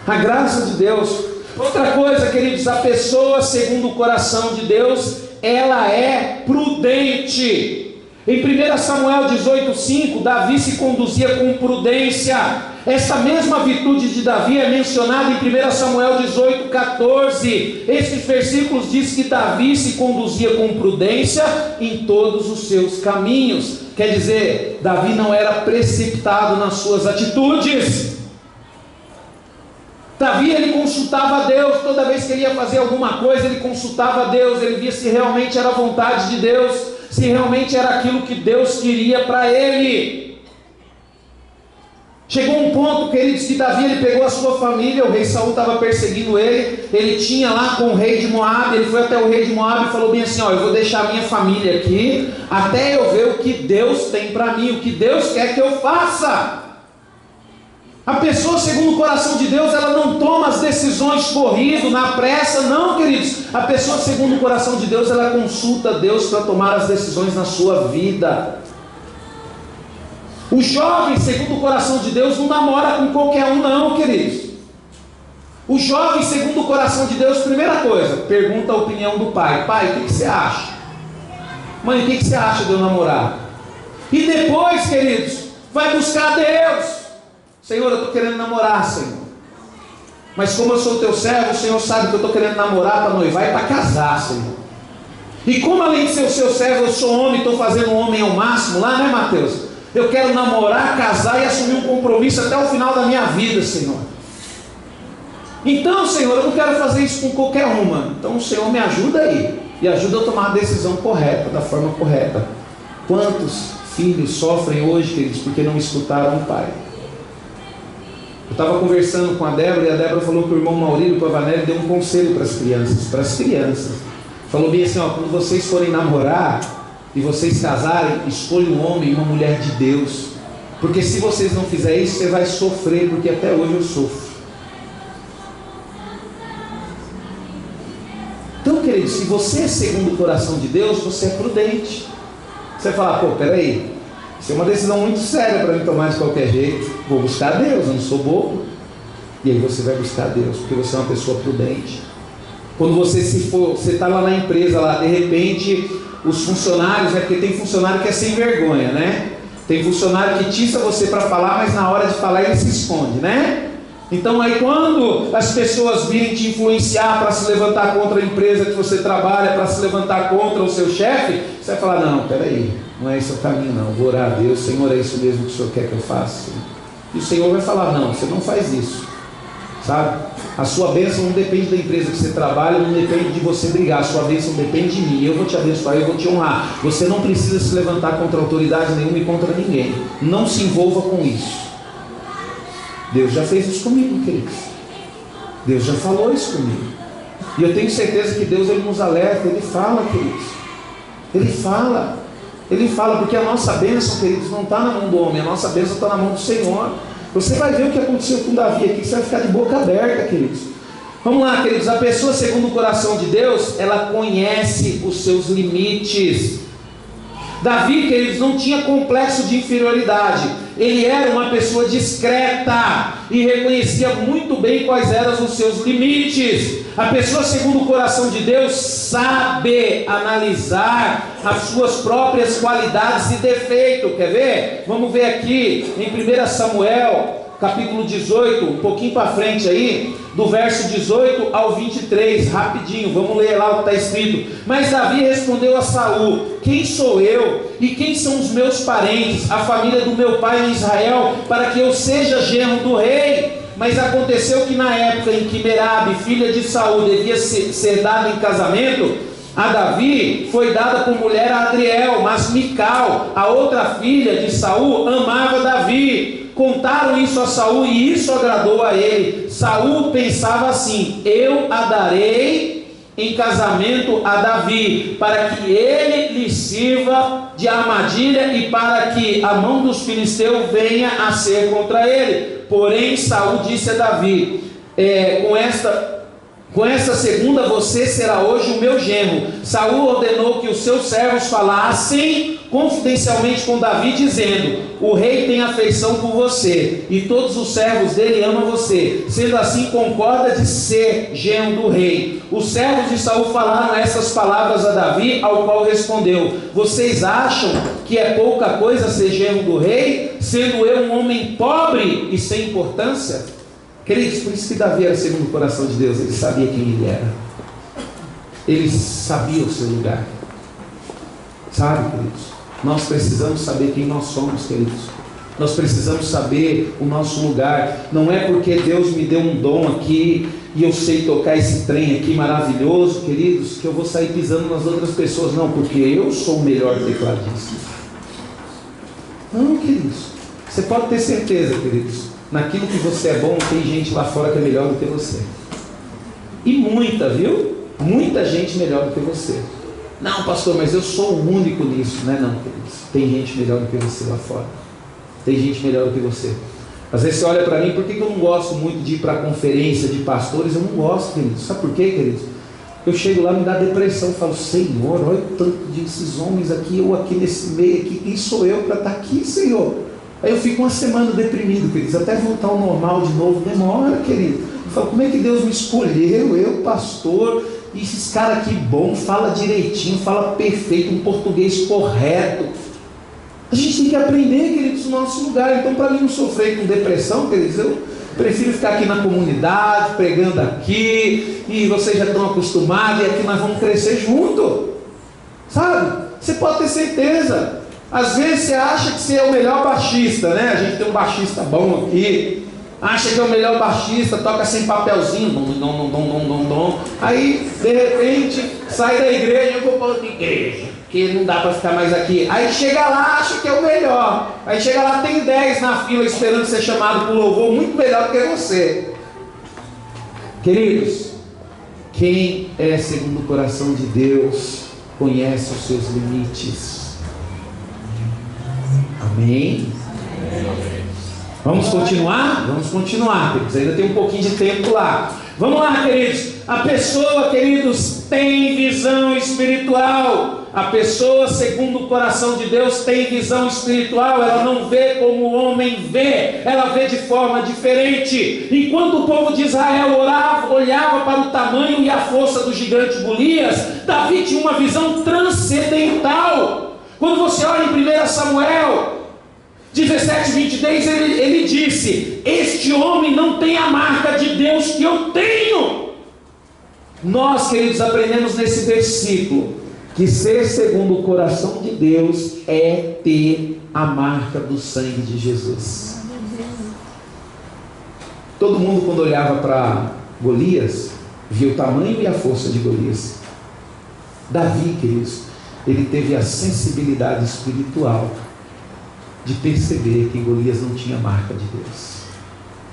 A graça de Deus. Outra coisa, queridos, a pessoa segundo o coração de Deus, ela é prudente. Em 1 Samuel 18:5, Davi se conduzia com prudência. Essa mesma virtude de Davi é mencionada em 1 Samuel 18:14. Esses versículos dizem que Davi se conduzia com prudência em todos os seus caminhos. Quer dizer, Davi não era precipitado nas suas atitudes. Davi, ele consultava a Deus. Toda vez que ele ia fazer alguma coisa, ele consultava a Deus. Ele via se realmente era a vontade de Deus, se realmente era aquilo que Deus queria para ele. Chegou um ponto, queridos, que Davi ele pegou a sua família. O rei Saul estava perseguindo ele. Ele tinha lá com o rei de Moabe. Ele foi até o rei de Moabe e falou bem assim, eu vou deixar a minha família aqui até eu ver o que Deus tem para mim, o que Deus quer que eu faça. A pessoa segundo o coração de Deus, ela não toma as decisões corrido, na pressa, não, queridos. A pessoa segundo o coração de Deus, ela consulta a Deus para tomar as decisões na sua vida. O jovem segundo o coração de Deus não namora com qualquer um não, queridos. O jovem segundo o coração de Deus, primeira coisa, pergunta a opinião do pai. Pai, o que você acha? Mãe, o que você acha de eu namorar? E depois, queridos, vai buscar Deus. Senhor, eu estou querendo namorar, Senhor. Mas como eu sou o teu servo, o Senhor sabe que eu estou querendo namorar para noivar e para casar, Senhor. E como além de ser o seu servo, eu sou homem, estou fazendo um homem ao máximo lá, né, Mateus? Eu quero namorar, casar e assumir um compromisso até o final da minha vida, Senhor. Então, Senhor, eu não quero fazer isso com qualquer uma. Então o Senhor me ajuda aí. E ajuda eu a tomar a decisão correta, da forma correta. Quantos filhos sofrem hoje, queridos, porque não escutaram o pai? Eu estava conversando com a Débora, e a Débora falou que o irmão Maurílio Pavanelli deu um conselho para as crianças. Falou bem assim, quando vocês forem namorar e vocês casarem, escolha um homem e uma mulher de Deus. Porque se vocês não fizerem isso, você vai sofrer, porque até hoje eu sofro. Então, querido, se você é segundo o coração de Deus, você é prudente. Você vai falar, peraí, isso é uma decisão muito séria para mim tomar de qualquer jeito. Vou buscar Deus, eu não sou bobo. E aí você vai buscar Deus, porque você é uma pessoa prudente. Quando você está lá na empresa, lá, de repente, os funcionários, porque tem funcionário que é sem vergonha, né? Tem funcionário que tiça você para falar, mas na hora de falar ele se esconde, né? Então aí quando as pessoas virem te influenciar para se levantar contra a empresa que você trabalha, para se levantar contra o seu chefe, você vai falar, não, peraí, não é esse o caminho não, vou orar a Deus, Senhor, é isso mesmo que o Senhor quer que eu faça? E o Senhor vai falar, não, você não faz isso, sabe? A sua bênção não depende da empresa que você trabalha, não depende de você brigar, a sua bênção depende de mim, eu vou te abençoar, eu vou te honrar. Você não precisa se levantar contra autoridade nenhuma e contra ninguém, não se envolva com isso. Deus já fez isso comigo, queridos. Deus já falou isso comigo. E eu tenho certeza que Deus, Ele nos alerta, Ele fala, queridos. Ele fala, porque a nossa bênção, queridos, não está na mão do homem, a nossa bênção está na mão do Senhor. Você vai ver o que aconteceu com Davi aqui, você vai ficar de boca aberta, queridos. Vamos lá, queridos, a pessoa segundo o coração de Deus, ela conhece os seus limites. Davi, queridos, não tinha complexo de inferioridade. Ele era uma pessoa discreta e reconhecia muito bem quais eram os seus limites. A pessoa segundo o coração de Deus sabe analisar as suas próprias qualidades e defeitos. Quer ver? Vamos ver aqui em 1 Samuel capítulo 18, um pouquinho para frente aí, do verso 18 ao 23, rapidinho, vamos ler lá o que está escrito. Mas Davi respondeu a Saul: quem sou eu e quem são os meus parentes, a família do meu pai em Israel, para que eu seja genro do rei? Mas aconteceu que na época em que Merabe, filha de Saul, devia ser dada em casamento a Davi, foi dada por mulher a Adriel, mas Mical, a outra filha de Saul, amava Davi. Contaram isso a Saul e isso agradou a ele. Saul pensava assim: eu a darei em casamento a Davi, para que ele lhe sirva de armadilha e para que a mão dos filisteus venha a ser contra ele. Porém Saul disse a Davi: com esta segunda você será hoje o meu genro. Saul ordenou que os seus servos falassem confidencialmente com Davi, dizendo: o rei tem afeição por você e todos os servos dele amam você, sendo assim concorda de ser genro do rei. Os servos de Saul falaram essas palavras a Davi, ao qual respondeu: vocês acham que é pouca coisa ser genro do rei, sendo eu um homem pobre e sem importância? Queridos, por isso que Davi era segundo o coração de Deus. Ele sabia quem ele era, ele sabia o seu lugar. Sabe, queridos, nós precisamos saber quem nós somos, queridos. Nós precisamos saber o nosso lugar. Não é porque Deus me deu um dom aqui e eu sei tocar esse trem aqui maravilhoso, queridos, que eu vou sair pisando nas outras pessoas. Não, porque eu sou o melhor tecladista. Não, queridos, você pode ter certeza, queridos, naquilo que você é bom, tem gente lá fora que é melhor do que você. E muita, viu? Muita gente melhor do que você. Não, pastor, mas eu sou o único nisso. Não é não, queridos. Tem gente melhor do que você lá fora. Tem gente melhor do que você. Às vezes você olha para mim: por que eu não gosto muito de ir para a conferência de pastores? Eu não gosto, queridos. Sabe por quê, queridos? Eu chego lá, me dá depressão. Eu falo: Senhor, olha o tanto desses homens aqui, eu aqui nesse meio aqui. Quem sou eu para estar aqui, Senhor? Aí eu fico uma semana deprimido, queridos, até voltar ao normal de novo, demora, querido. Eu falo: como é que Deus me escolheu, eu, pastor, e esses caras aqui bom, fala direitinho, fala perfeito, um português correto. A gente tem que aprender, queridos, o nosso lugar. Então, para mim não sofrer com depressão, queridos, eu prefiro ficar aqui na comunidade, pregando aqui, e vocês já estão acostumados, e aqui nós vamos crescer junto, sabe? Você pode ter certeza. Às vezes você acha que você é o melhor baixista, né? A gente tem um baixista bom aqui, acha que é o melhor baixista, toca sem papelzinho, dom. Aí, de repente, sai da igreja: eu vou para outra igreja, que não dá para ficar mais aqui. Aí chega lá, acha que é o melhor. Aí chega lá, tem 10 na fila esperando ser chamado para o louvor, muito melhor do que você. Queridos, quem é segundo o coração de Deus conhece os seus limites. Amém? Vamos continuar? Vamos continuar, queridos. Ainda tem um pouquinho de tempo lá. Vamos lá, queridos. A pessoa, queridos, tem visão espiritual. A pessoa, segundo o coração de Deus, tem visão espiritual. Ela não vê como o homem vê, ela vê de forma diferente. Enquanto o povo de Israel olhava para o tamanho e a força do gigante Golias, Davi tinha uma visão transcendental. Quando você olha em 1 Samuel, 17, 23, ele disse: este homem não tem a marca de Deus que eu tenho. Nós, queridos, aprendemos nesse versículo que ser segundo o coração de Deus é ter a marca do sangue de Jesus. Todo mundo, quando olhava para Golias, via o tamanho e a força de Golias. Davi, queridos, ele teve a sensibilidade espiritual de perceber que Golias não tinha marca de Deus.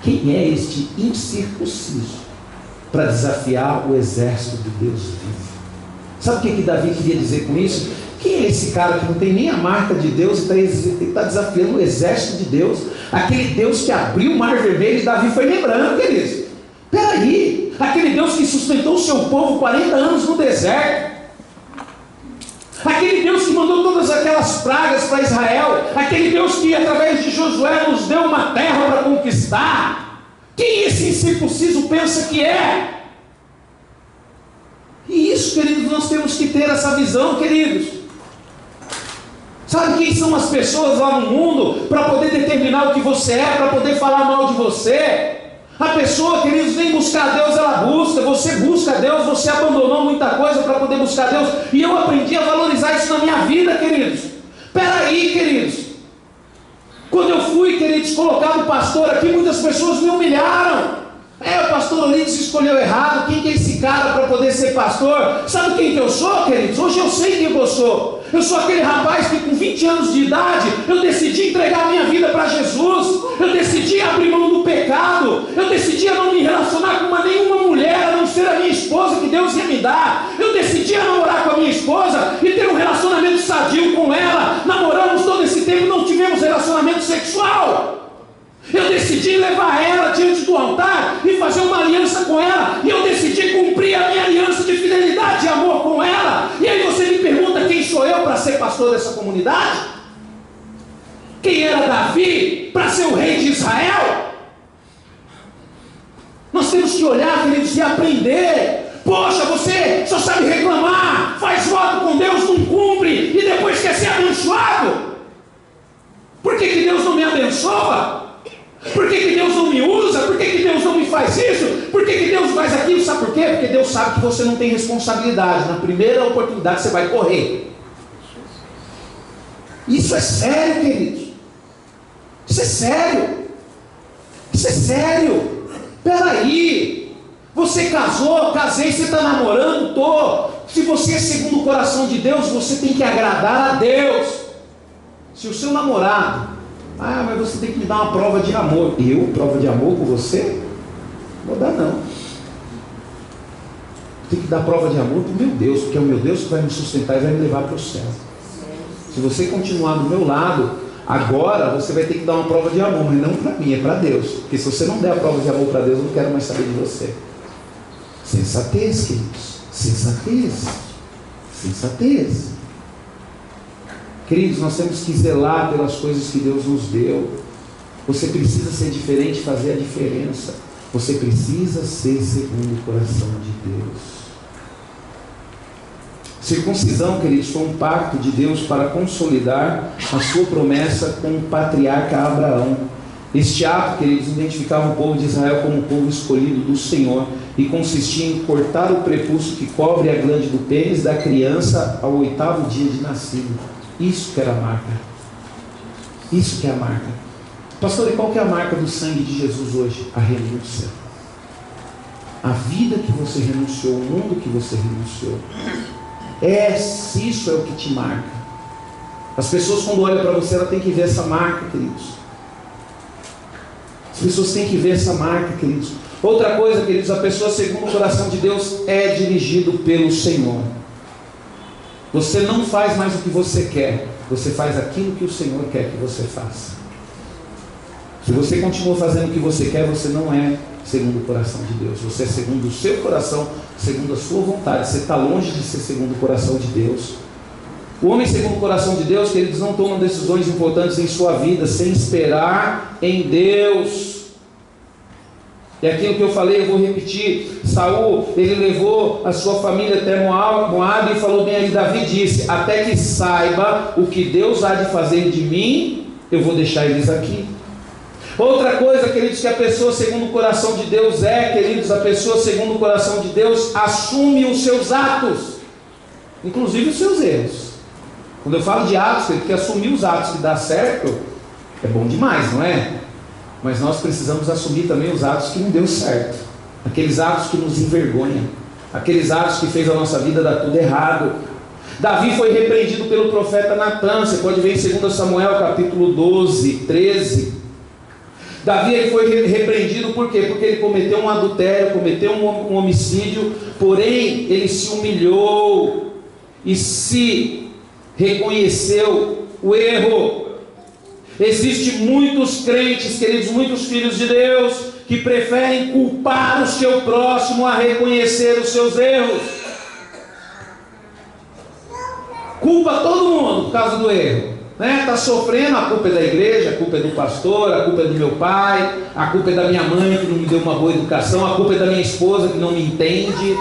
Quem é este incircunciso para desafiar o exército de Deus vivo? Sabe o que Davi queria dizer com isso? Quem é esse cara que não tem nem a marca de Deus e está desafiando o exército de Deus? Aquele Deus que abriu o mar vermelho. E Davi foi lembrando, queridos, peraí, aquele Deus que sustentou o seu povo 40 anos no deserto, aquele Deus que mandou todas aquelas pragas para Israel, aquele Deus que através de Josué nos deu uma terra para conquistar. Quem esse incircunciso pensa que é? E isso, queridos, nós temos que ter essa visão, queridos. Sabe quem são as pessoas lá no mundo para poder determinar o que você é, para poder falar mal de você? A pessoa, queridos, vem buscar Deus, ela busca. Você busca Deus, você abandonou muita coisa para poder buscar Deus. E eu aprendi a valorizar isso na minha vida, queridos. Peraí, queridos. Quando eu fui, queridos, colocado pastor aqui, muitas pessoas me humilharam. O pastor Olives escolheu errado. Quem que é esse cara para poder ser pastor? Sabe quem que eu sou, queridos? Hoje eu sei quem eu sou. Eu sou aquele rapaz que com 20 anos de idade, eu decidi entregar a minha vida para Jesus. Eu decidi abrir mão do pecado. Eu decidi a não me relacionar com nenhuma mulher, a não ser a minha esposa que Deus ia me dar. Eu decidi a namorar com a minha esposa e ter um relacionamento sadio com ela. Namoramos todo esse tempo, não tivemos relacionamento sexual. Eu decidi levar ela diante do altar e fazer uma aliança com ela. E eu decidi cumprir a minha aliança de fidelidade e amor com ela. E aí você me pergunta quem sou eu para ser pastor dessa comunidade? Quem era Davi para ser o rei de Israel? Nós temos que olhar, queridos, e aprender. Poxa, você só sabe reclamar, faz voto com Deus, não cumpre, e depois quer ser abençoado. Por que Deus não me abençoa? Por que Deus não me usa? Por que Deus não me faz isso? Por que Deus faz aquilo? Sabe por quê? Porque Deus sabe que você não tem responsabilidade. Na primeira oportunidade você vai correr. Isso é sério, queridos. Isso é sério. Isso é sério. Peraí. Você casou, casei, você está namorando, estou. Se você é segundo o coração de Deus, você tem que agradar a Deus. Se o seu namorado... mas você tem que me dar uma prova de amor. Eu? Prova de amor com você? Não vou dar, não. Tem que dar prova de amor para o meu Deus, porque é o meu Deus que vai me sustentar e vai me levar para o céu. Se você continuar do meu lado, agora você vai ter que dar uma prova de amor, mas não para mim, é para Deus. Porque se você não der a prova de amor para Deus, eu não quero mais saber de você. Sensatez, queridos. Sensatez. Sensatez. Queridos, nós temos que zelar pelas coisas que Deus nos deu. Você precisa ser diferente, fazer a diferença. Você precisa ser segundo o coração de Deus. Circuncisão, queridos, foi um pacto de Deus para consolidar a sua promessa com o patriarca Abraão. Este ato, queridos, identificava o povo de Israel como o povo escolhido do Senhor e consistia em cortar o prepúcio que cobre a glande do pênis da criança ao 8º dia de nascido. Isso que era a marca. Isso que é a marca. Pastor, e qual que é a marca do sangue de Jesus hoje? A renúncia. A vida que você renunciou, o mundo que você renunciou. Isso é o que te marca. As pessoas, quando olham para você, elas têm que ver essa marca, queridos. As pessoas têm que ver essa marca, queridos. Outra coisa, queridos, a pessoa segundo o coração de Deus é dirigido pelo Senhor. Você não faz mais o que você quer, você faz aquilo que o Senhor quer que você faça. Se você continua fazendo o que você quer, você não é segundo o coração de Deus. Você é segundo o seu coração, segundo a sua vontade. Você está longe de ser segundo o coração de Deus. O homem segundo o coração de Deus, que eles não tomam decisões importantes em sua vida sem esperar em Deus. É aquilo que eu falei, eu vou repetir. Saul, ele levou a sua família até Moabe e falou bem ali. Davi disse: até que saiba o que Deus há de fazer de mim, eu vou deixar eles aqui. Outra coisa, queridos, que a pessoa segundo o coração de Deus queridos, a pessoa segundo o coração de Deus assume os seus atos, inclusive os seus erros. Quando eu falo de atos, porque assumir os atos que dá certo é bom demais, não é? Mas nós precisamos assumir também os atos que não deu certo, aqueles atos que nos envergonham, aqueles atos que fez a nossa vida dar tudo errado. Davi foi repreendido pelo profeta Natan. Você pode ver em 2 Samuel capítulo 12, 13. Davi ele foi repreendido por quê? Porque ele cometeu um adultério, cometeu um homicídio, porém ele se humilhou e se reconheceu o erro. Existem muitos crentes, queridos, muitos filhos de Deus, que preferem culpar o seu próximo a reconhecer os seus erros. Culpa todo mundo por causa do erro. Está sofrendo, a culpa é da igreja, a culpa é do pastor, a culpa é do meu pai, a culpa é da minha mãe que não me deu uma boa educação, a culpa é da minha esposa que não me entende.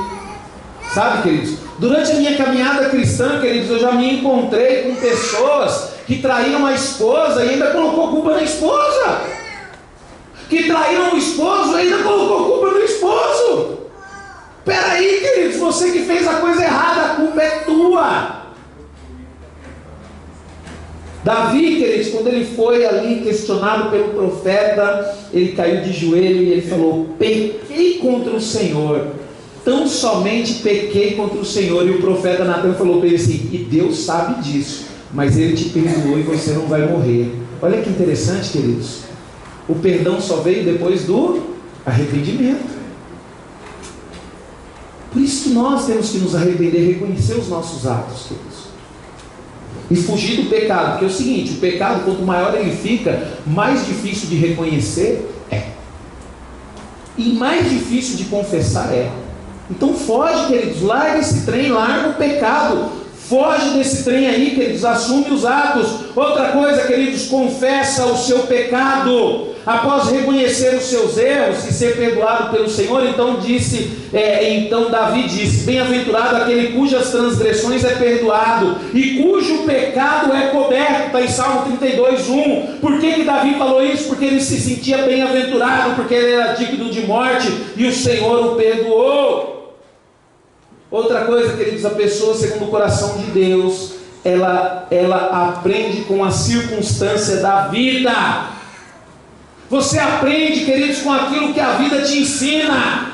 Sabe, queridos? Durante a minha caminhada cristã, queridos, eu já me encontrei com pessoas que traíram a esposa e ainda colocou culpa na esposa. Que traíram o esposo e ainda colocou culpa no esposo. Peraí, queridos, você que fez a coisa errada, a culpa é tua. Davi, queridos, quando ele foi ali questionado pelo profeta, ele caiu de joelho e ele falou: pequei contra o Senhor, tão somente pequei contra o Senhor. E o profeta Natan falou para ele assim: e Deus sabe disso, mas ele te perdoou e você não vai morrer. Olha que interessante, queridos, o perdão só veio depois do arrependimento. Por isso que nós temos que nos arrepender, reconhecer os nossos atos, queridos, e fugir do pecado. Porque é o seguinte: o pecado, quanto maior ele fica, mais difícil de reconhecer é, e mais difícil de confessar é. Então foge, queridos, larga esse trem, larga o pecado, foge desse trem aí, queridos, assume os atos. Outra coisa, queridos, confessa o seu pecado. Após reconhecer os seus erros e ser perdoado pelo Senhor, então Davi disse: bem-aventurado aquele cujas transgressões é perdoado e cujo pecado é coberto. Está em Salmo 32:1. Por que Davi falou isso? Porque ele se sentia bem-aventurado, porque ele era digno de morte e o Senhor o perdoou. Outra coisa, queridos, a pessoa segundo o coração de Deus, ela aprende com a circunstância da vida. Você aprende, queridos, com aquilo que a vida te ensina.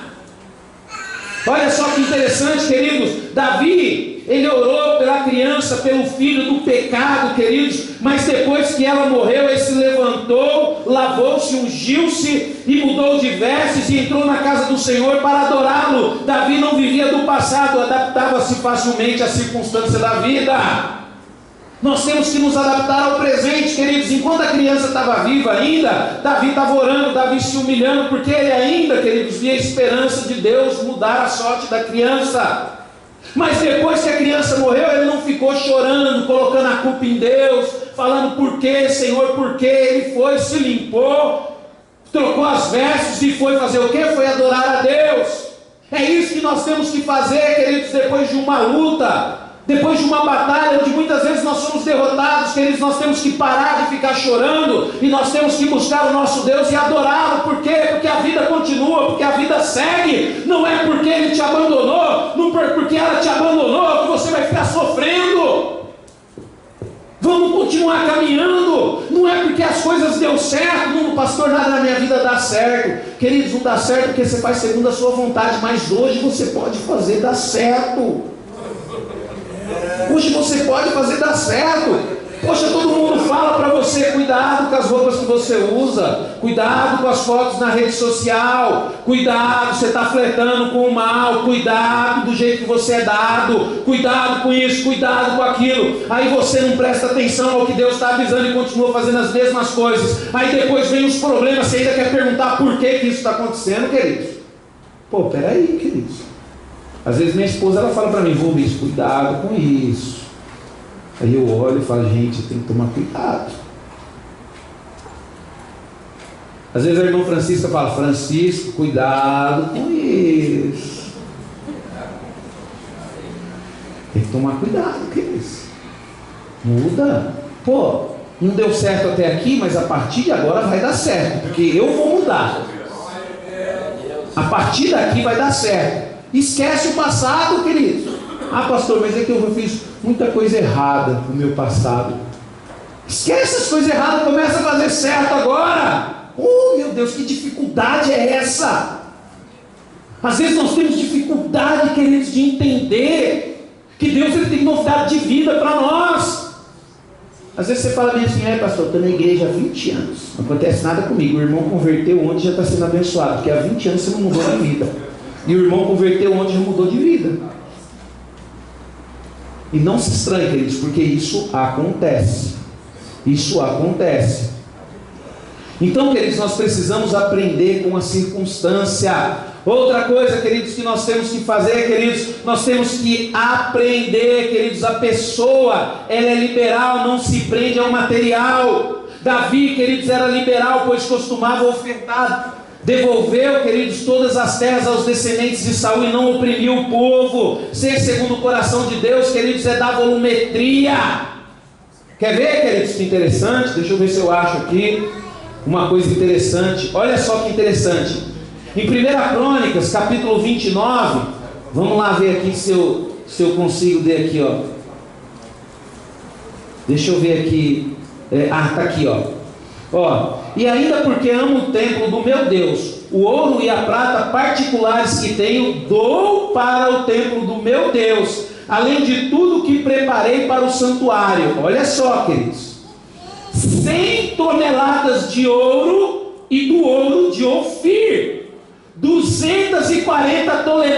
Olha só que interessante, queridos. Davi, ele orou pela criança, pelo filho do pecado, queridos, mas depois que ela morreu, ele se levantou, lavou-se, ungiu-se e mudou de vestes e entrou na casa do Senhor para adorá-lo. Davi não vivia do passado, adaptava-se facilmente à circunstância da vida. Nós temos que nos adaptar ao presente, queridos. Enquanto a criança estava viva ainda, Davi estava orando, Davi se humilhando, porque ele ainda, queridos, via a esperança de Deus mudar a sorte da criança. Mas depois que a criança morreu, ele não ficou chorando, colocando a culpa em Deus, falando: por que, Senhor, por que? Ele foi, se limpou, trocou as vestes e foi fazer o quê? Foi adorar a Deus. É isso que nós temos que fazer, queridos, depois de uma luta, depois de uma batalha onde muitas vezes nós somos derrotados, queridos, nós temos que parar de ficar chorando e nós temos que buscar o nosso Deus e adorá-lo. Por quê? Porque a vida continua, porque a vida segue. Não é porque ele te abandonou, não é porque ela te abandonou que você vai ficar sofrendo. Vamos continuar caminhando. Não é porque as coisas deu certo, não, pastor, nada na minha vida dá certo. Queridos, não dá certo porque você faz segundo a sua vontade, mas hoje você pode fazer dar certo. Hoje você pode fazer dar certo. Poxa, todo mundo fala para você: cuidado com as roupas que você usa, cuidado com as fotos na rede social, cuidado, você está flertando com o mal, cuidado do jeito que você é dado, cuidado com isso, cuidado com aquilo. Aí você não presta atenção ao que Deus está avisando e continua fazendo as mesmas coisas. Aí depois vem os problemas, você ainda quer perguntar por que isso está acontecendo, queridos. Pô, peraí, queridos. Às vezes minha esposa, ela fala para mim: vou, bicho, cuidado com isso. Aí eu olho e falo: gente, tem que tomar cuidado. Às vezes a irmã Francisca fala: Francisco, cuidado com isso. Tem que tomar cuidado com isso. Muda. Pô, Não deu certo até aqui, mas a partir de agora vai dar certo, porque eu vou mudar. A partir daqui vai dar certo. Esquece o passado, querido. Ah, pastor, mas é que eu fiz muita coisa errada no meu passado. Esquece as coisas erradas, começa a fazer certo agora. Oh, meu Deus, que dificuldade é essa? Às vezes nós temos dificuldade, queridos, de entender que Deus ele tem novidade de vida para nós. Às vezes você fala bem assim, pastor, eu estou na igreja há 20 anos, não acontece nada comigo. O irmão converteu ontem, já está sendo abençoado, porque há 20 anos você não mudou de vida. E o irmão converteu ontem, já mudou de vida. E não se estranhe, queridos, porque isso acontece. Isso acontece. Então, queridos, nós precisamos aprender com a circunstância. Outra coisa, queridos, que nós temos que fazer, queridos, nós temos que aprender, queridos, a pessoa, ela é liberal, não se prende ao material. Davi, queridos, era liberal, pois costumava ofertar. Devolveu, queridos, todas as terras aos descendentes de Saul e não oprimiu o povo. Ser segundo o coração de Deus, queridos, é dar volumetria. Quer ver, queridos, que interessante? Deixa eu ver se eu acho aqui uma coisa interessante. Olha só que interessante. Em 1 Crônicas, capítulo 29, vamos lá ver aqui se eu consigo ver aqui, ó. Deixa eu ver aqui. Está aqui, ó. E ainda porque amo o templo do meu Deus, o ouro e a prata particulares que tenho, dou para o templo do meu Deus, além de tudo que preparei para o santuário. Olha só, queridos. 100 toneladas de ouro e do ouro de Ofir. 240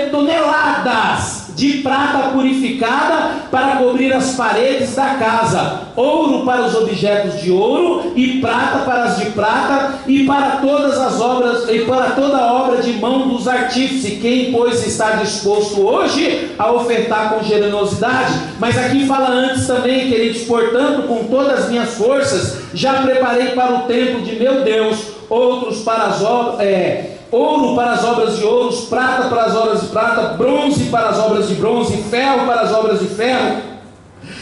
toneladas de prata purificada para cobrir as paredes da casa, ouro para os objetos de ouro e prata para as de prata, e para todas as obras e para toda a obra de mão dos artífices, quem pois está disposto hoje a ofertar com generosidade. Mas aqui fala antes também, queridos, portanto, com todas as minhas forças já preparei para o templo de meu Deus, outros para as obras, ouro para as obras de ouro, prata para as obras de prata, bronze para as obras de bronze, ferro para as obras de ferro,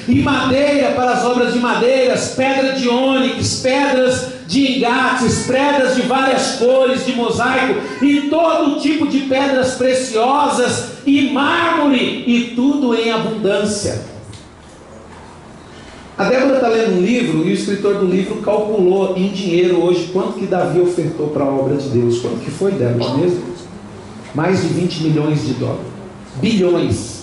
e madeira para as obras de madeiras, pedra de ônix, pedras de engates, pedras de várias cores de mosaico, e todo tipo de pedras preciosas, e mármore, e tudo em abundância. A Débora está lendo um livro, e o escritor do livro calculou em dinheiro hoje quanto que Davi ofertou para a obra de Deus. Quanto que foi, Débora, mesmo? Mais de 20 milhões de dólares. Bilhões.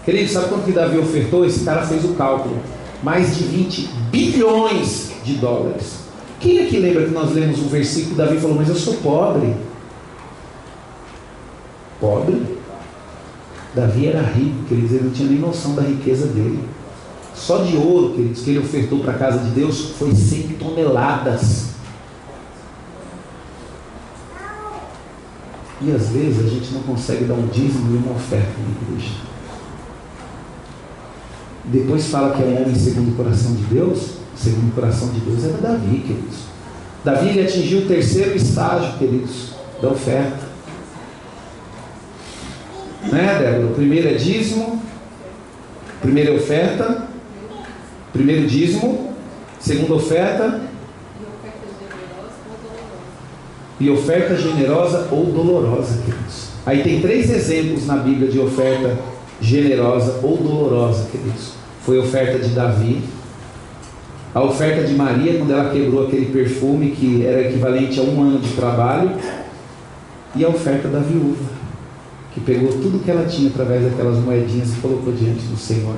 Querido, sabe quanto que Davi ofertou? Esse cara fez o cálculo. Mais de 20 bilhões de dólares. Quem aqui lembra que nós lemos um versículo, Davi falou, mas eu sou pobre. Pobre? Davi era rico, queridos, ele não tinha nem noção da riqueza dele. Só de ouro, queridos, que ele ofertou para a casa de Deus foi 100 toneladas. E às vezes a gente não consegue dar um dízimo e uma oferta na igreja. Depois fala que é um homem segundo o coração de Deus. Segundo o coração de Deus era Davi, queridos. Davi ele atingiu o 3º estágio, queridos, da oferta. Né, Débora? O primeiro é dízimo, primeira é oferta. Primeiro dízimo, segunda oferta, e oferta generosa ou dolorosa, queridos. Aí tem 3 exemplos na Bíblia de oferta generosa ou dolorosa, queridos. Foi a oferta de Davi, a oferta de Maria, quando ela quebrou aquele perfume que era equivalente a 1 ano de trabalho, e a oferta da viúva, que pegou tudo que ela tinha através daquelas moedinhas e colocou diante do Senhor.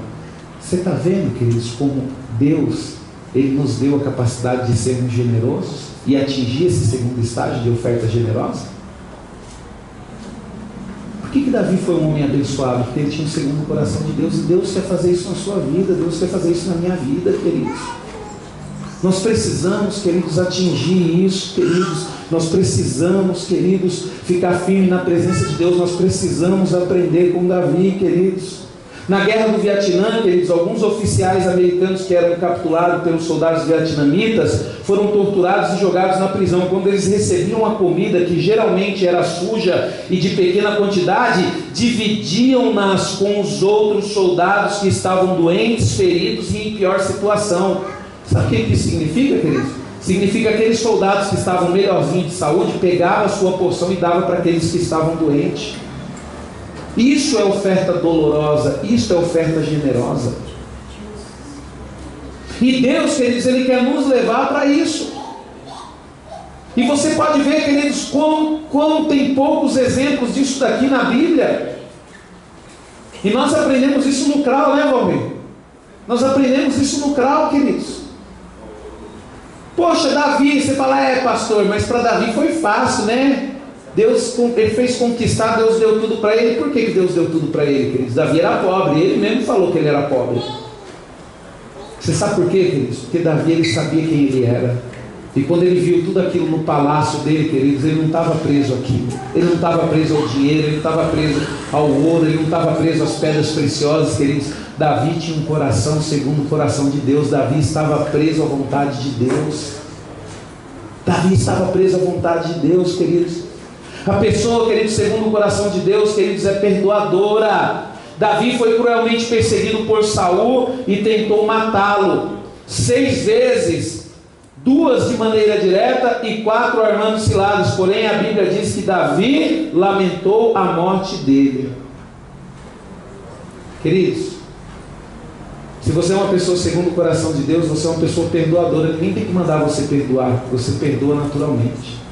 Você está vendo, queridos, como Deus, Ele nos deu a capacidade de sermos generosos e atingir esse segundo estágio de oferta generosa? Por que Davi foi um homem abençoado? Porque ele tinha um segundo coração de Deus, e Deus quer fazer isso na sua vida, Deus quer fazer isso na minha vida, queridos. Nós precisamos, queridos, atingir isso, queridos. Nós precisamos, queridos, ficar firme na presença de Deus. Nós precisamos aprender com Davi, queridos. Na guerra do Vietnã, queridos, alguns oficiais americanos que eram capturados pelos soldados vietnamitas foram torturados e jogados na prisão. Quando eles recebiam a comida, que geralmente era suja e de pequena quantidade, dividiam-nas com os outros soldados que estavam doentes, feridos e em pior situação. Sabe o que isso significa, queridos? Significa que aqueles soldados que estavam melhorzinhos de saúde pegavam a sua porção e davam para aqueles que estavam doentes. Isso é oferta dolorosa, isso é oferta generosa. E Deus, queridos, Ele quer nos levar para isso. E você pode ver, queridos, como tem poucos exemplos disso daqui na Bíblia. E nós aprendemos isso no CRAU, né, Valmir? Nós aprendemos isso no CRAU, queridos. Poxa, Davi, você fala, pastor, mas para Davi foi fácil, né? Deus, ele fez conquistar, Deus deu tudo para ele. Por que Deus deu tudo para ele, queridos? Davi era pobre, ele mesmo falou que ele era pobre. Você sabe por quê, queridos? Porque Davi, ele sabia quem ele era. E quando ele viu tudo aquilo no palácio dele, queridos, ele não estava preso aqui. Ele não estava preso ao dinheiro, ele não estava preso ao ouro, ele não estava preso às pedras preciosas, queridos. Davi tinha um coração segundo o coração de Deus. Davi estava preso à vontade de Deus. Davi estava preso à vontade de Deus, queridos. A pessoa, queridos, segundo o coração de Deus, queridos, é perdoadora. Davi foi cruelmente perseguido por Saul e tentou matá-lo 6 vezes. 2 de maneira direta e 4 armando cilados. Porém a Bíblia diz que Davi lamentou a morte dele. Queridos, se você é uma pessoa segundo o coração de Deus, você é uma pessoa perdoadora. Ninguém tem que mandar você perdoar, você perdoa naturalmente.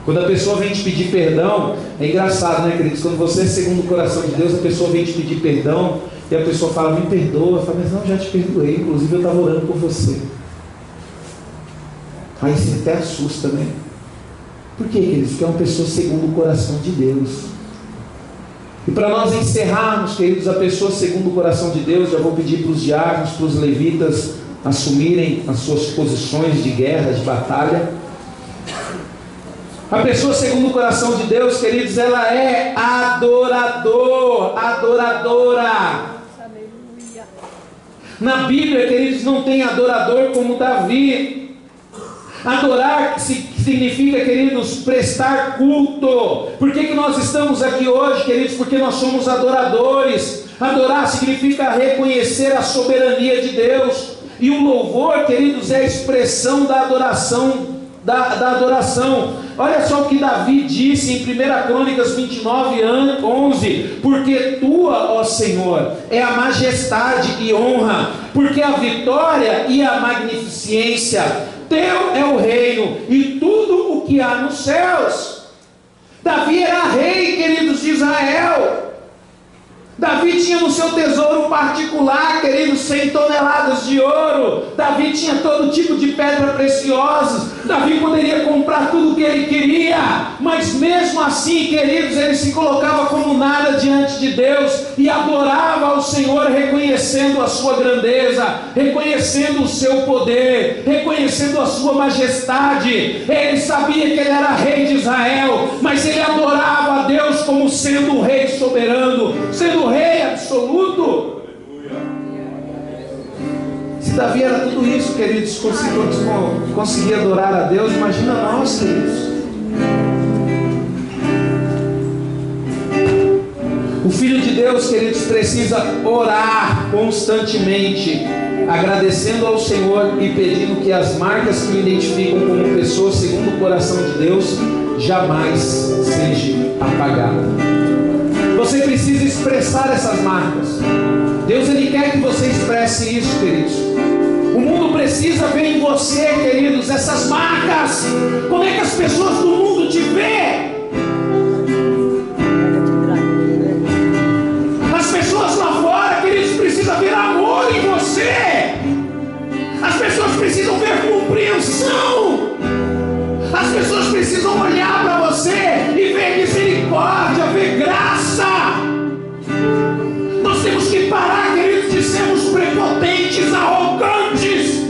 Quando a pessoa vem te pedir perdão, é engraçado, né, queridos? Quando você é segundo o coração de Deus, a pessoa vem te pedir perdão e a pessoa fala, me perdoa. Fala, mas não, já te perdoei, inclusive eu estava orando por você. Aí você até assusta, né? Por quê, queridos? Porque é uma pessoa segundo o coração de Deus. E para nós encerrarmos, queridos, a pessoa segundo o coração de Deus, já vou pedir para os diáconos, para os levitas assumirem as suas posições de guerra, de batalha. A pessoa segundo o coração de Deus, queridos, ela é adoradora. Na Bíblia, queridos, não tem adorador como Davi. Adorar significa, queridos, prestar culto. Por que nós estamos aqui hoje, queridos? Porque nós somos adoradores. Adorar significa reconhecer a soberania de Deus. E o louvor, queridos, é a expressão da adoração. Da adoração. Olha só o que Davi disse em 1 Crônicas 29:11: porque tua, ó Senhor, é a majestade e honra, porque a vitória e a magnificência, teu é o reino e tudo o que há nos céus. Davi era rei, queridos, de Israel. Davi tinha no seu tesouro particular, queridos, 100 toneladas de ouro. Davi tinha todo tipo de pedra preciosa. Davi poderia comprar tudo o que ele queria. Mas mesmo assim, queridos, ele se colocava como nada diante de Deus e adorava ao Senhor, reconhecendo a sua grandeza, reconhecendo o seu poder, reconhecendo a sua majestade. Ele sabia que ele era rei de Israel, mas ele adorava a Deus como sendo o rei soberano, sendo o rei absoluto. Se Davi era tudo isso, queridos, conseguia adorar a Deus, imagina nós, queridos. O Filho de Deus, queridos, precisa orar constantemente, agradecendo ao Senhor e pedindo que as marcas que o identificam como pessoa segundo o coração de Deus jamais sejam apagadas. Você precisa expressar essas marcas. Deus, Ele quer que você expresse isso, queridos. O mundo precisa ver em você, queridos, essas marcas. Como é que as pessoas do mundo te veem? As pessoas lá fora, queridos, precisam ver amor em você. As pessoas precisam ver compreensão. As pessoas precisam olhar para você e ver misericórdia, ver graça. Nós temos que parar, queridos, de sermos prepotentes, arrogantes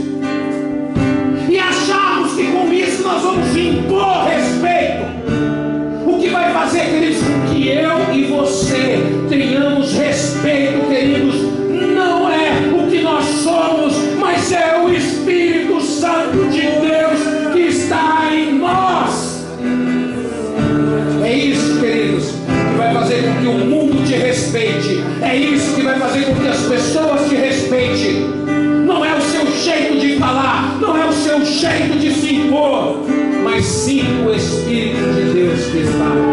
e acharmos que com isso nós vamos impor respeito. O que vai fazer, queridos, com que eu e você tenhamos respeito, queridos, não é o que nós somos, mas é o Espírito Santo de Deus que está em nós. É isso, queridos, que vai fazer com que o mundo te respeite. É isso que vai fazer com que as pessoas te respeitem. Não é o seu jeito de falar, um jeito de se impor, mas sim o Espírito de Deus que está